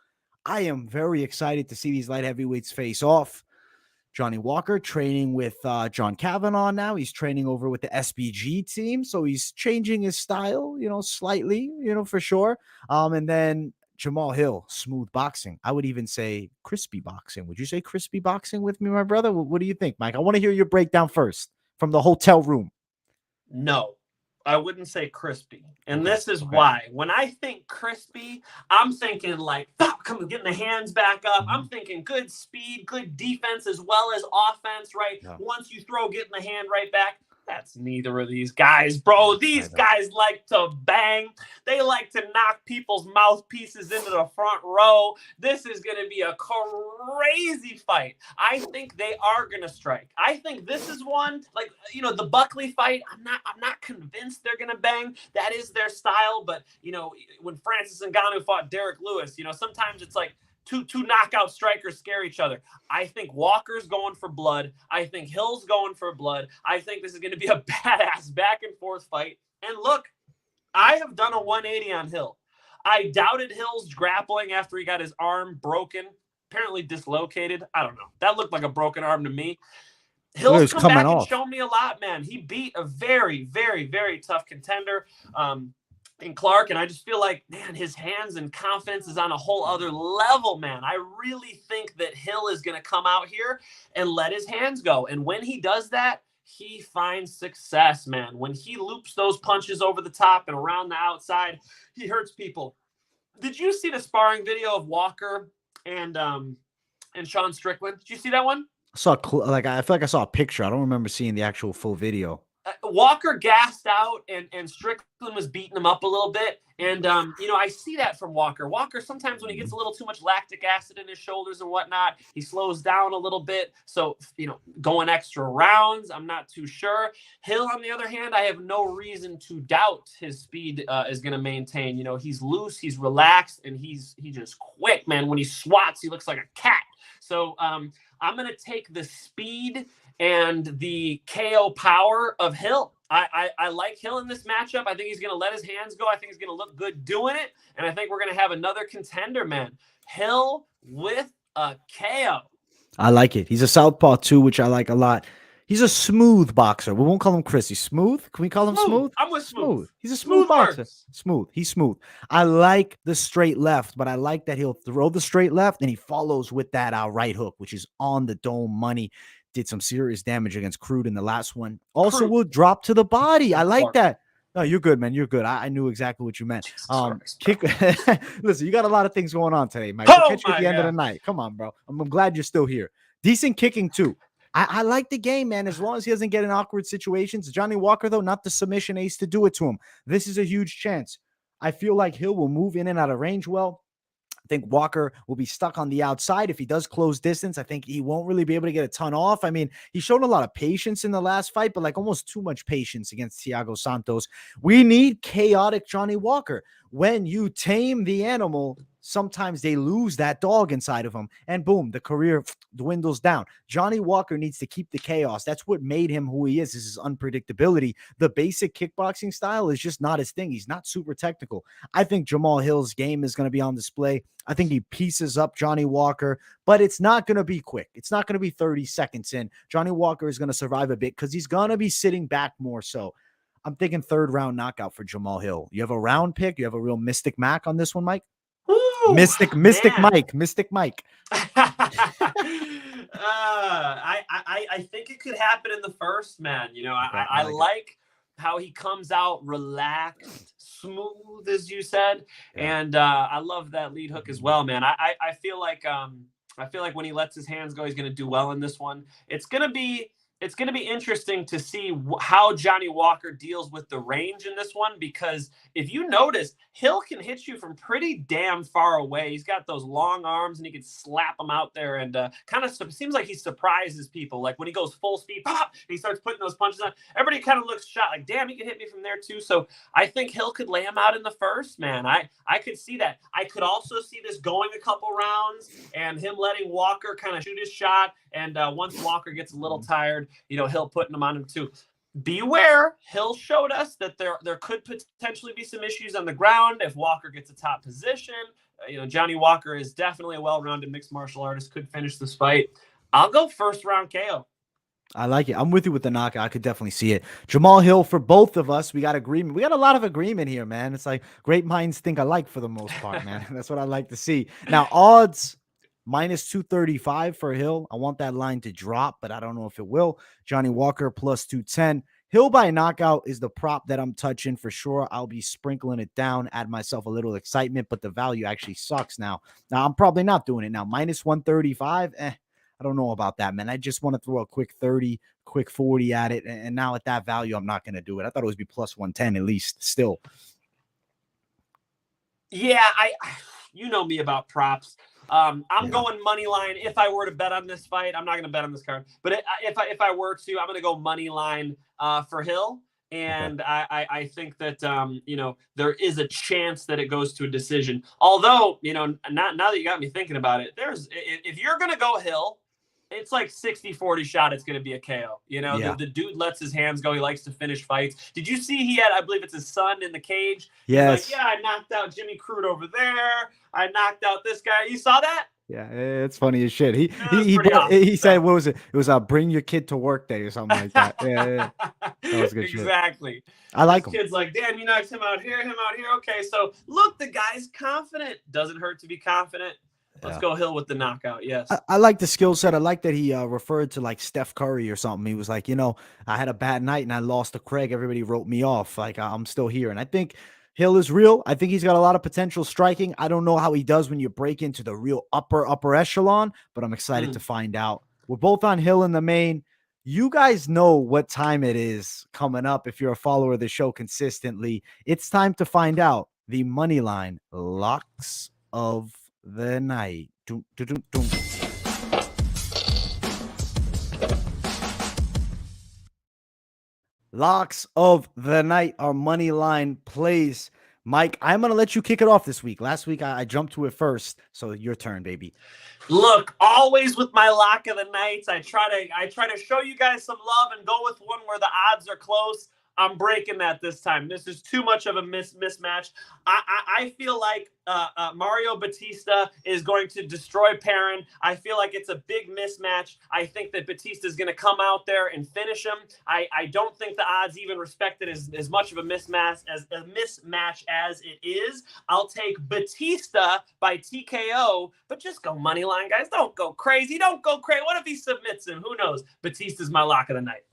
I am very excited to see these light heavyweights face off. Johnny Walker training with John Kavanaugh now. He's training over with the SBG team, so he's changing his style, slightly, for sure. And then Jamahal Hill, smooth boxing. I would even say crispy boxing. Would you say crispy boxing with me, my brother? What do you think, Mike? I want to hear your breakdown first from the hotel room. No. I wouldn't say crispy. And this is why. When I think crispy, I'm thinking like, getting the hands back up. I'm thinking good speed, good defense, as well as offense, right? Yeah. Once you throw, getting the hand right back. That's neither of these guys, bro. These guys like to bang. They like to knock people's mouthpieces into the front row. This is going to be a crazy fight. I think they are going to strike. I think this is one, like, the Buckley fight. I'm not convinced they're going to bang. That is their style. But, when Francis Ngannou fought Derek Lewis, sometimes it's like, Two knockout strikers scare each other. I think Walker's going for blood. I think Hill's going for blood. I think this is going to be a badass back and forth fight. And look, I have done a 180 on Hill. I doubted Hill's grappling after he got his arm broken, apparently dislocated. I don't know. That looked like a broken arm to me. Hill's come back and shown me a lot, man. He beat a very, very, very tough contender. In Clark, and I just feel like, man, his hands and confidence is on a whole other level, man. I really think that Hill is going to come out here and let his hands go. And when he does that, he finds success, man. When he loops those punches over the top and around the outside, he hurts people. Did you see the sparring video of Walker and Sean Strickland? Did you see that one? I feel like I saw a picture. I don't remember seeing the actual full video. Walker gassed out and Strickland was beating him up a little bit. And, I see that from Walker. Walker, sometimes when he gets a little too much lactic acid in his shoulders and whatnot, he slows down a little bit. So, going extra rounds, I'm not too sure. Hill, on the other hand, I have no reason to doubt his speed is going to maintain. He's loose, he's relaxed, and he's just quick, man. When he swats, he looks like a cat. So I'm going to take the speed and the KO power of Hill. I like Hill in this matchup. I think he's going to let his hands go. I think he's going to look good doing it. And I think we're going to have another contender, man. Hill with a KO. I like it. He's a southpaw too, which I like a lot. He's a smooth boxer. We won't call him Chris. He's smooth. Can we call him smooth? I'm with smooth. He's a smooth boxer. Smooth. He's smooth. I like the straight left, but I like that he'll throw the straight left and he follows with that right hook, which is on the dome money. Did some serious damage against Crude in the last one. Also will drop to the body. I like that. No, you're good, man. You're good. I knew exactly what you meant. Kick. Listen, you got a lot of things going on today, Mike. We'll catch you at the end of the night. Come on, bro. I'm glad you're still here. Decent kicking too. I like the game, man, as long as he doesn't get in awkward situations. Johnny Walker, though, not the submission ace to do it to him. This is a huge chance. I feel like Hill will move in and out of range well. I think Walker will be stuck on the outside. If he does close distance, I think he won't really be able to get a ton off. I mean, he showed a lot of patience in the last fight, but like almost too much patience against Thiago Santos. We need chaotic Johnny Walker. When you tame the animal, sometimes they lose that dog inside of them, and boom, the career dwindles down. Johnny Walker needs to keep the chaos. That's what made him who he is his unpredictability. The basic kickboxing style is just not his thing. He's not super technical. I think Jamahal Hill's game is going to be on display. I think he pieces up Johnny Walker, but it's not going to be quick. It's not going to be 30 seconds in. Johnny Walker is going to survive a bit because he's going to be sitting back more so. I'm thinking third round knockout for Jamahal Hill. You have a round pick? You have a real Mystic Mac on this one, Mike? Ooh, Mystic Mike. I think it could happen in the first, man. I like how he comes out relaxed, smooth, as you said, and I love that lead hook as well, man. I feel like when he lets his hands go, he's going to do well in this one. It's going to be interesting to see how Johnny Walker deals with the range in this one, because if you notice, Hill can hit you from pretty damn far away. He's got those long arms and he can slap them out there, and kind of seems like he surprises people. Like when he goes full speed, pop, he starts putting those punches on. Everybody kind of looks shocked, like, damn, he can hit me from there too. So I think Hill could lay him out in the first, man. I could see that. I could also see this going a couple rounds and him letting Walker kind of shoot his shot. And once Walker gets a little tired, Hill putting him on him too. Beware, Hill showed us that there could potentially be some issues on the ground if Walker gets a top position. Johnny Walker is definitely a well-rounded mixed martial artist, could finish this fight. I'll go first round KO. I like it. I'm with you with the knockout. I could definitely see it. Jamahal Hill, for both of us, we got agreement. We got a lot of agreement here, man. It's like great minds think alike for the most part, man. That's what I like to see. Now, odds minus 235 for Hill. I want that line to drop, but I don't know if it will. Johnny Walker plus 210. Hill by knockout is the prop that I'm touching for sure. I'll be sprinkling it down, add myself a little excitement, but the value actually sucks now. Now, I'm probably not doing it now. Minus 135, I don't know about that, man. I just want to throw a quick 30, quick 40 at it, and now at that value, I'm not going to do it. I thought it would be plus 110 at least still. Yeah, you know me about props. I'm going money line. If I were to bet on this fight, I'm not going to bet on this card, but if I were to, I'm going to go money line for Hill. And okay. I think that, there is a chance that it goes to a decision. Although, now that you got me thinking about it, if you're going to go Hill, it's like 60-40 shot. It's going to be a KO. The dude lets his hands go. He likes to finish fights. Did you see he had, I believe it's his son in the cage? Yes. He's like, I knocked out Jimmy Crude over there. I knocked out this guy. You saw that? Yeah, it's funny as shit. He said, what was it? It was bring your kid to work day or something like that. Yeah. That was good shit. Exactly. I like him. Kid's like, damn, you knocked him out here, him out here. Okay, so look, the guy's confident. Doesn't hurt to be confident. Let's go Hill with the knockout. Yes. I like the skill set. I like that he referred to like Steph Curry or something. He was like, I had a bad night and I lost to Craig. Everybody wrote me off. Like I'm still here. And I think Hill is real. I think he's got a lot of potential striking. I don't know how he does when you break into the real upper echelon, but I'm excited to find out. We're both on Hill in the main. You guys know what time it is coming up if you're a follower of the show consistently. It's time to find out the Moneyline locks of the night. Doom, doom, doom, doom. Locks of the night, our Moneyline plays. Mike, I'm going to let you kick it off this week. Last week, I jumped to it first, so your turn, baby. Look, always with my lock of the nights, I try to show you guys some love and go with one where the odds are close. I'm breaking that this time. This is too much of a mismatch. I feel like Mario Bautista is going to destroy Perrin. I feel like it's a big mismatch. I think that Bautista is going to come out there and finish him. I don't think the odds even respect it as much of a mismatch as it is. I'll take Bautista by TKO, but just go money line, guys. Don't go crazy. Don't go crazy. What if he submits him? Who knows? Batista's my lock of the night.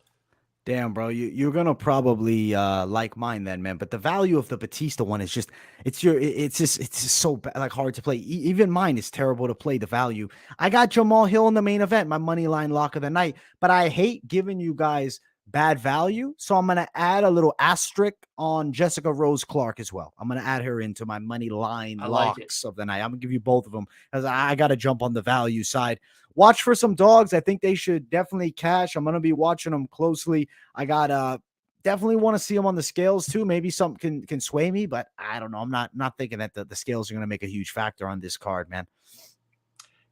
Damn, bro, you're gonna probably like mine then, man. But the value of the Bautista one is just it's just so bad, like hard to play. Even mine is terrible to play. The value. I got Jamahal Hill in the main event, my money line lock of the night. But I hate giving you guys bad value, so I'm gonna add a little asterisk on Jessica Rose Clark as well. I'm gonna add her into my money line locks of the night. I'm gonna give you both of them because I gotta jump on the value side. Watch for some dogs. I think they should definitely cash. I'm gonna be watching them closely. I got definitely want to see them on the scales too. Maybe something can sway me, but I don't know. I'm not thinking that the scales are gonna make a huge factor on this card, man.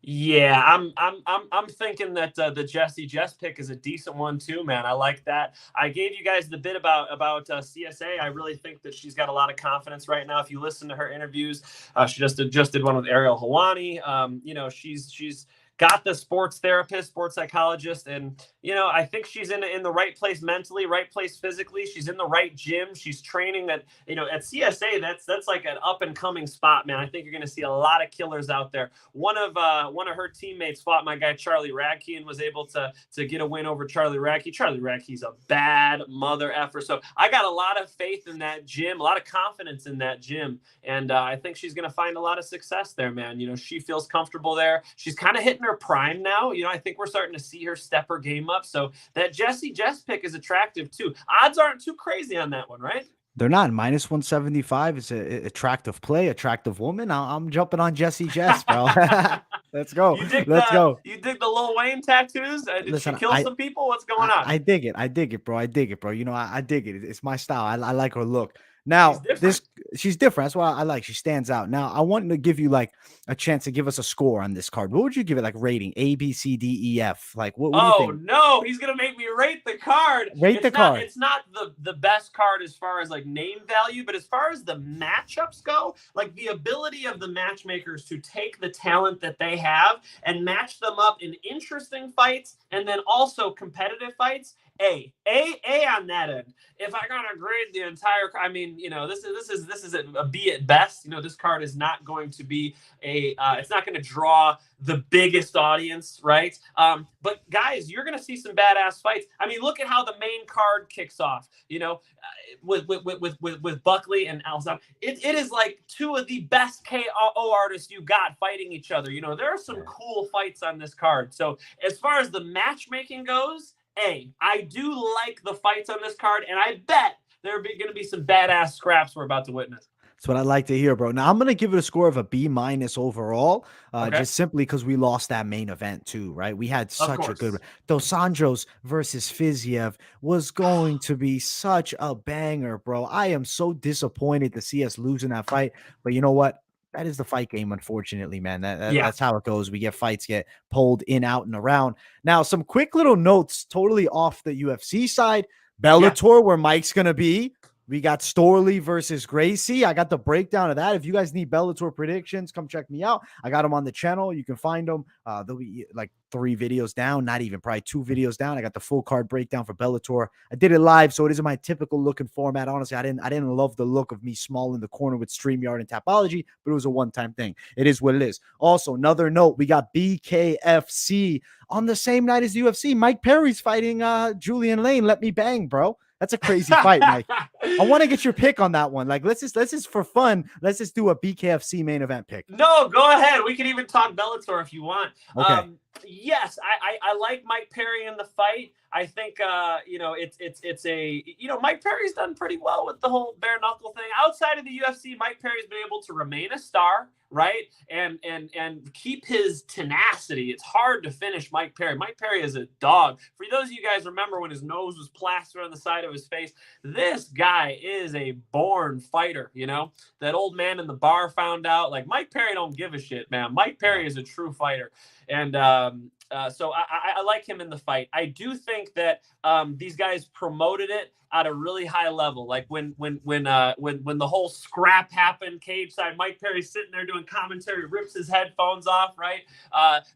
Yeah, I'm thinking that the Jessie Jess pick is a decent one too, man. I like that. I gave you guys the bit about CSA. I really think that she's got a lot of confidence right now. If you listen to her interviews, she just did one with Ariel Helwani. You know, she's got the sports therapist, sports psychologist, and I think she's in the right place mentally, right place physically. She's in the right gym. She's training at at CSA. That's like an up and coming spot, man. I think you're going to see a lot of killers out there. One of her teammates fought my guy Charlie Radke and was able to get a win over Charlie Radke. Charlie Radke's a bad mother effer. So I got a lot of faith in that gym, a lot of confidence in that gym, and I think she's going to find a lot of success there, man. She feels comfortable there. She's kind of hitting her prime now. I think we're starting to see her step her game up. So that Jessie Jess pick is attractive too. Odds aren't too crazy on that one, right? They're not. Minus 175 is an attractive play, attractive woman. I'm jumping on Jessie Jess, bro. Let's go. Let's go. You dig the Lil Wayne tattoos? Did she kill some people? What's going on? I dig it. I dig it, bro. I dig it, bro. I dig it. It's my style. I like her look. Now, she's different. That's why I like. She stands out. Now, I want to give you like a chance to give us a score on this card. What would you give it? Like rating A, B, C, D, E, F. Like what do you think? No, he's gonna make me rate the card. Card. It's not the best card as far as like name value, but as far as the matchups go, like the ability of the matchmakers to take the talent that they have and match them up in interesting fights and then also competitive fights. A on that end. If I gotta grade the entire, this is a B at best. This card is not going to be it's not going to draw the biggest audience, right? But guys, you're going to see some badass fights. Look at how the main card kicks off. With Buckley and Alhassan, it is like two of the best KO artists you got fighting each other. There are some cool fights on this card. So as far as the matchmaking goes, I do like the fights on this card, and I bet there are going to be some badass scraps we're about to witness. That's what I like to hear, bro. Now, I'm going to give it a score of a B- overall, just simply because we lost that main event too, right? We had such a good one. Dos Anjos versus Fiziev was going to be such a banger, bro. I am so disappointed to see us losing that fight, but you know what? That is the fight game, unfortunately, man. That's how it goes. We get fights get pulled in, out, and around. Now, some quick little notes, totally off the UFC side. Bellator, where Mike's going to be. We got Storley versus Gracie. I got the breakdown of that. If you guys need Bellator predictions, come check me out. I got them on the channel. You can find them. There'll be like 3 videos down, not even, probably 2 videos down. I got the full card breakdown for Bellator. I did it live, so it isn't my typical looking format. Honestly, I didn't love the look of me small in the corner with StreamYard and Tapology, but it was a one-time thing. It is what it is. Also, another note, we got BKFC on the same night as UFC. Mike Perry's fighting Julian Lane. Let me bang, bro. That's a crazy fight, Mike. I want to get your pick on that one. Like, let's just for fun, let's just do a BKFC main event pick. No, go ahead. We can even talk Bellator if you want. Okay. Yes, I like Mike Perry in the fight. I think it's a Mike Perry's done pretty well with the whole bare knuckle thing. Outside of the UFC, Mike Perry's been able to remain a star, right? And keep his tenacity. It's hard to finish Mike Perry. Mike Perry is a dog. For those of you guys remember when his nose was plastered on the side of his face, this guy is a born fighter. That old man in the bar found out, like, Mike Perry don't give a shit, man. Mike Perry is a true fighter. And so I like him in the fight. I do think that these guys promoted it at a really high level. Like when the whole scrap happened, cage side, Mike Perry's sitting there doing commentary, rips his headphones off, right?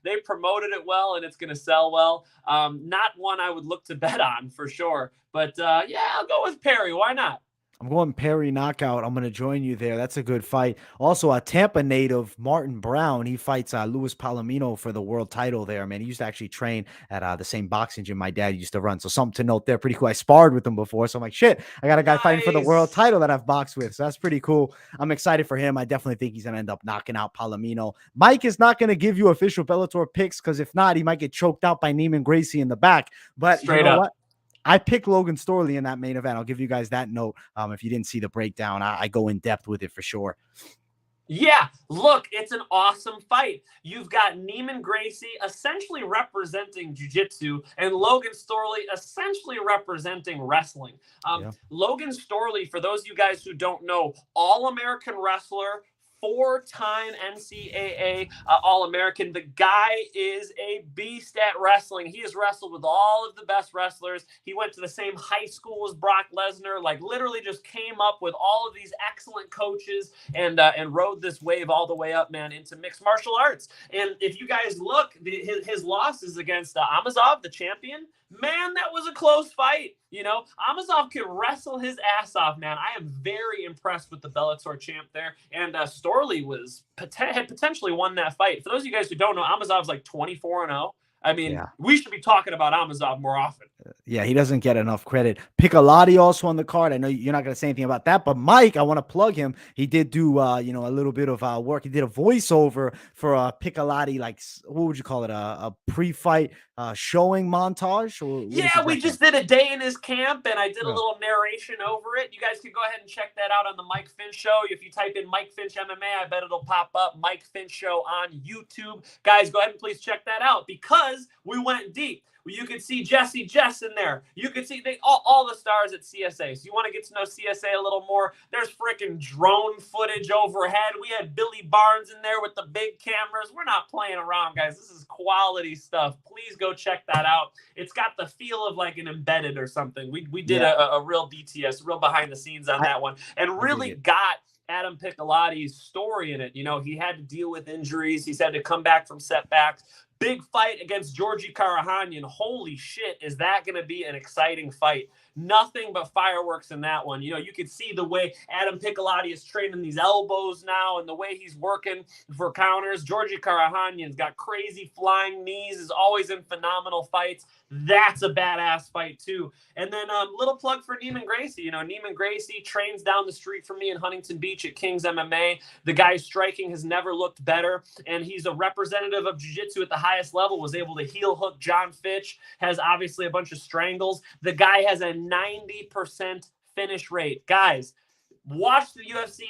They promoted it well, and it's going to sell well. Not one I would look to bet on for sure. But yeah, I'll go with Perry. Why not? I'm going Perry knockout. I'm going to join you there. That's a good fight. Also, a Tampa native, Martin Brown, he fights Luis Palomino for the world title there, man. He used to actually train at the same boxing gym my dad used to run. So something to note there. Pretty cool. I sparred with him before. So I'm like, shit, I got a guy fighting for the world title that I've boxed with. So that's pretty cool. I'm excited for him. I definitely think he's going to end up knocking out Palomino. Mike is not going to give you official Bellator picks because if not, he might get choked out by Neiman Gracie in the back. But straight up. What? I picked Logan Storley in that main event. I'll give you guys that note. If you didn't see the breakdown, I go in depth with it for sure. Yeah, look, it's an awesome fight. You've got Neiman Gracie essentially representing jiu-jitsu and Logan Storley essentially representing wrestling. Logan Storley, for those of you guys who don't know, All-American wrestler, 4-time NCAA All-American. The guy is a beast at wrestling. He has wrestled with all of the best wrestlers. He went to the same high school as Brock Lesnar, like literally just came up with all of these excellent coaches and rode this wave all the way up, man, into mixed martial arts. And if you guys look, his losses against Amazov, the champion, man, that was a close fight. Amazov could wrestle his ass off, man. I am very impressed with the Bellator champ there. And Storley had potentially won that fight. For those of you guys who don't know, Amazov's like 24-0. I mean, we should be talking about Amazov more often. Yeah, he doesn't get enough credit. Piccolotti also on the card. I know you're not going to say anything about that, but Mike, I want to plug him. He did do, a little bit of work. He did a voiceover for Piccolotti, like, what would you call it? A pre-fight showing montage? Yeah, we just did a day in his camp, and I did a little narration over it. You guys can go ahead and check that out on the Mike Finch Show. If you type in Mike Finch MMA, I bet it'll pop up. Mike Finch Show on YouTube. Guys, go ahead and please check that out because we went deep. You could see Jesse Jess in there. You could see all the stars at CSA. So you want to get to know CSA a little more. There's freaking drone footage overhead. We had Billy Barnes in there with the big cameras. We're not playing around, guys. This is quality stuff. Please go check that out. It's got the feel of like an Embedded or something. We did a real BTS, real behind the scenes on that one, and really got Adam Piccolotti's story in it. He had to deal with injuries. He's had to come back from setbacks. Big fight against Georgi Karahanyan. Holy shit, is that going to be an exciting fight? Nothing but fireworks in that one. You could see the way Adam Piccolotti is training these elbows now and the way he's working for counters. Georgi Karahanyan's got crazy flying knees, is always in phenomenal fights. That's a badass fight too. And then little plug for Neiman Gracie. Neiman Gracie trains down the street from me in Huntington Beach at King's MMA. The guy's striking has never looked better, and he's a representative of jiu-jitsu at the highest level, was able to heel hook John Fitch, has obviously a bunch of strangles. The guy has a 90% finish rate. Guys, watch the UFC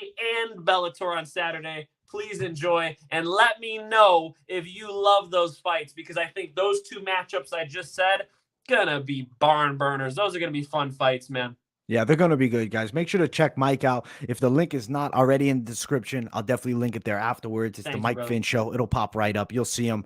and Bellator on Saturday. Please enjoy and let me know if you love those fights, because I think those two matchups I just said gonna be barn burners. Those are gonna be fun fights, man. Yeah, they're going to be good, guys. Make sure to check Mike out. If the link is not already in the description, I'll definitely link it there afterwards. It's the Mike Finn Show. It'll pop right up. You'll see him.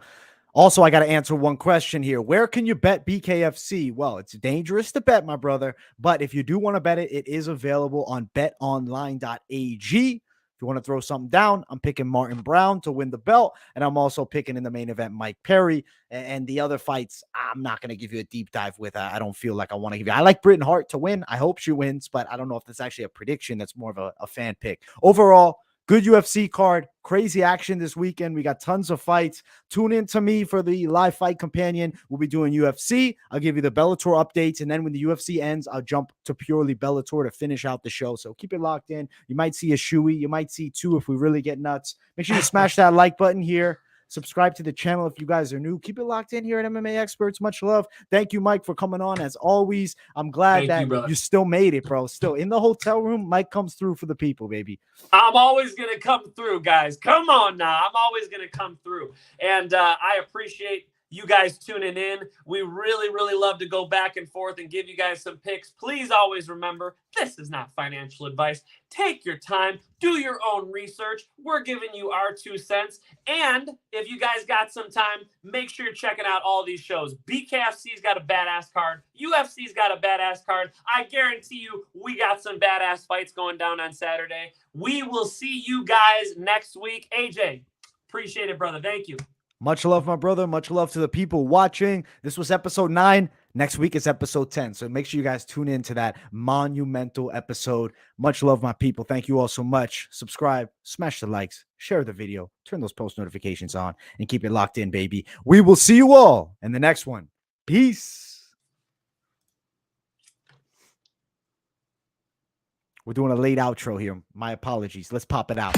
Also, I got to answer one question here. Where can you bet BKFC? Well, it's dangerous to bet, my brother. But if you do want to bet it, it is available on betonline.ag. If you want to throw something down, I'm picking Martin Brown to win the belt. And I'm also picking in the main event Mike Perry. And the other fights, I'm not going to give you a deep dive with. I don't feel like I want to give you. I like Britain Hart to win. I hope she wins, but I don't know if that's actually a prediction. That's more of a fan pick. Overall, good UFC card, crazy action this weekend. We got tons of fights. Tune in to me for the live fight companion. We'll be doing UFC. I'll give you the Bellator updates. And then when the UFC ends, I'll jump to purely Bellator to finish out the show. So keep it locked in. You might see a shoey. You might see two if we really get nuts. Make sure you smash that like button here. Subscribe to the channel if you guys are new. Keep it locked in here at MMA Experts. Much love. Thank you, Mike, for coming on as always. I'm glad that you still made it, bro. Still in the hotel room. Mike comes through for the people, baby. I'm always going to come through, guys. Come on now. I'm always going to come through. And I appreciate you guys tuning in. We really, really love to go back and forth and give you guys some picks. Please always remember, this is not financial advice. Take your time. Do your own research. We're giving you our 2 cents. And if you guys got some time, make sure you're checking out all these shows. BKFC's got a badass card. UFC's got a badass card. I guarantee you we got some badass fights going down on Saturday. We will see you guys next week. AJ, appreciate it, brother. Thank you. Much love, my brother. Much love to the people watching. This was episode 9. Next week is episode 10. So make sure you guys tune in to that monumental episode. Much love, my people. Thank you all so much. Subscribe, smash the likes, share the video, turn those post notifications on, and keep it locked in, baby. We will see you all in the next one. Peace. We're doing a late outro here. My apologies. Let's pop it out.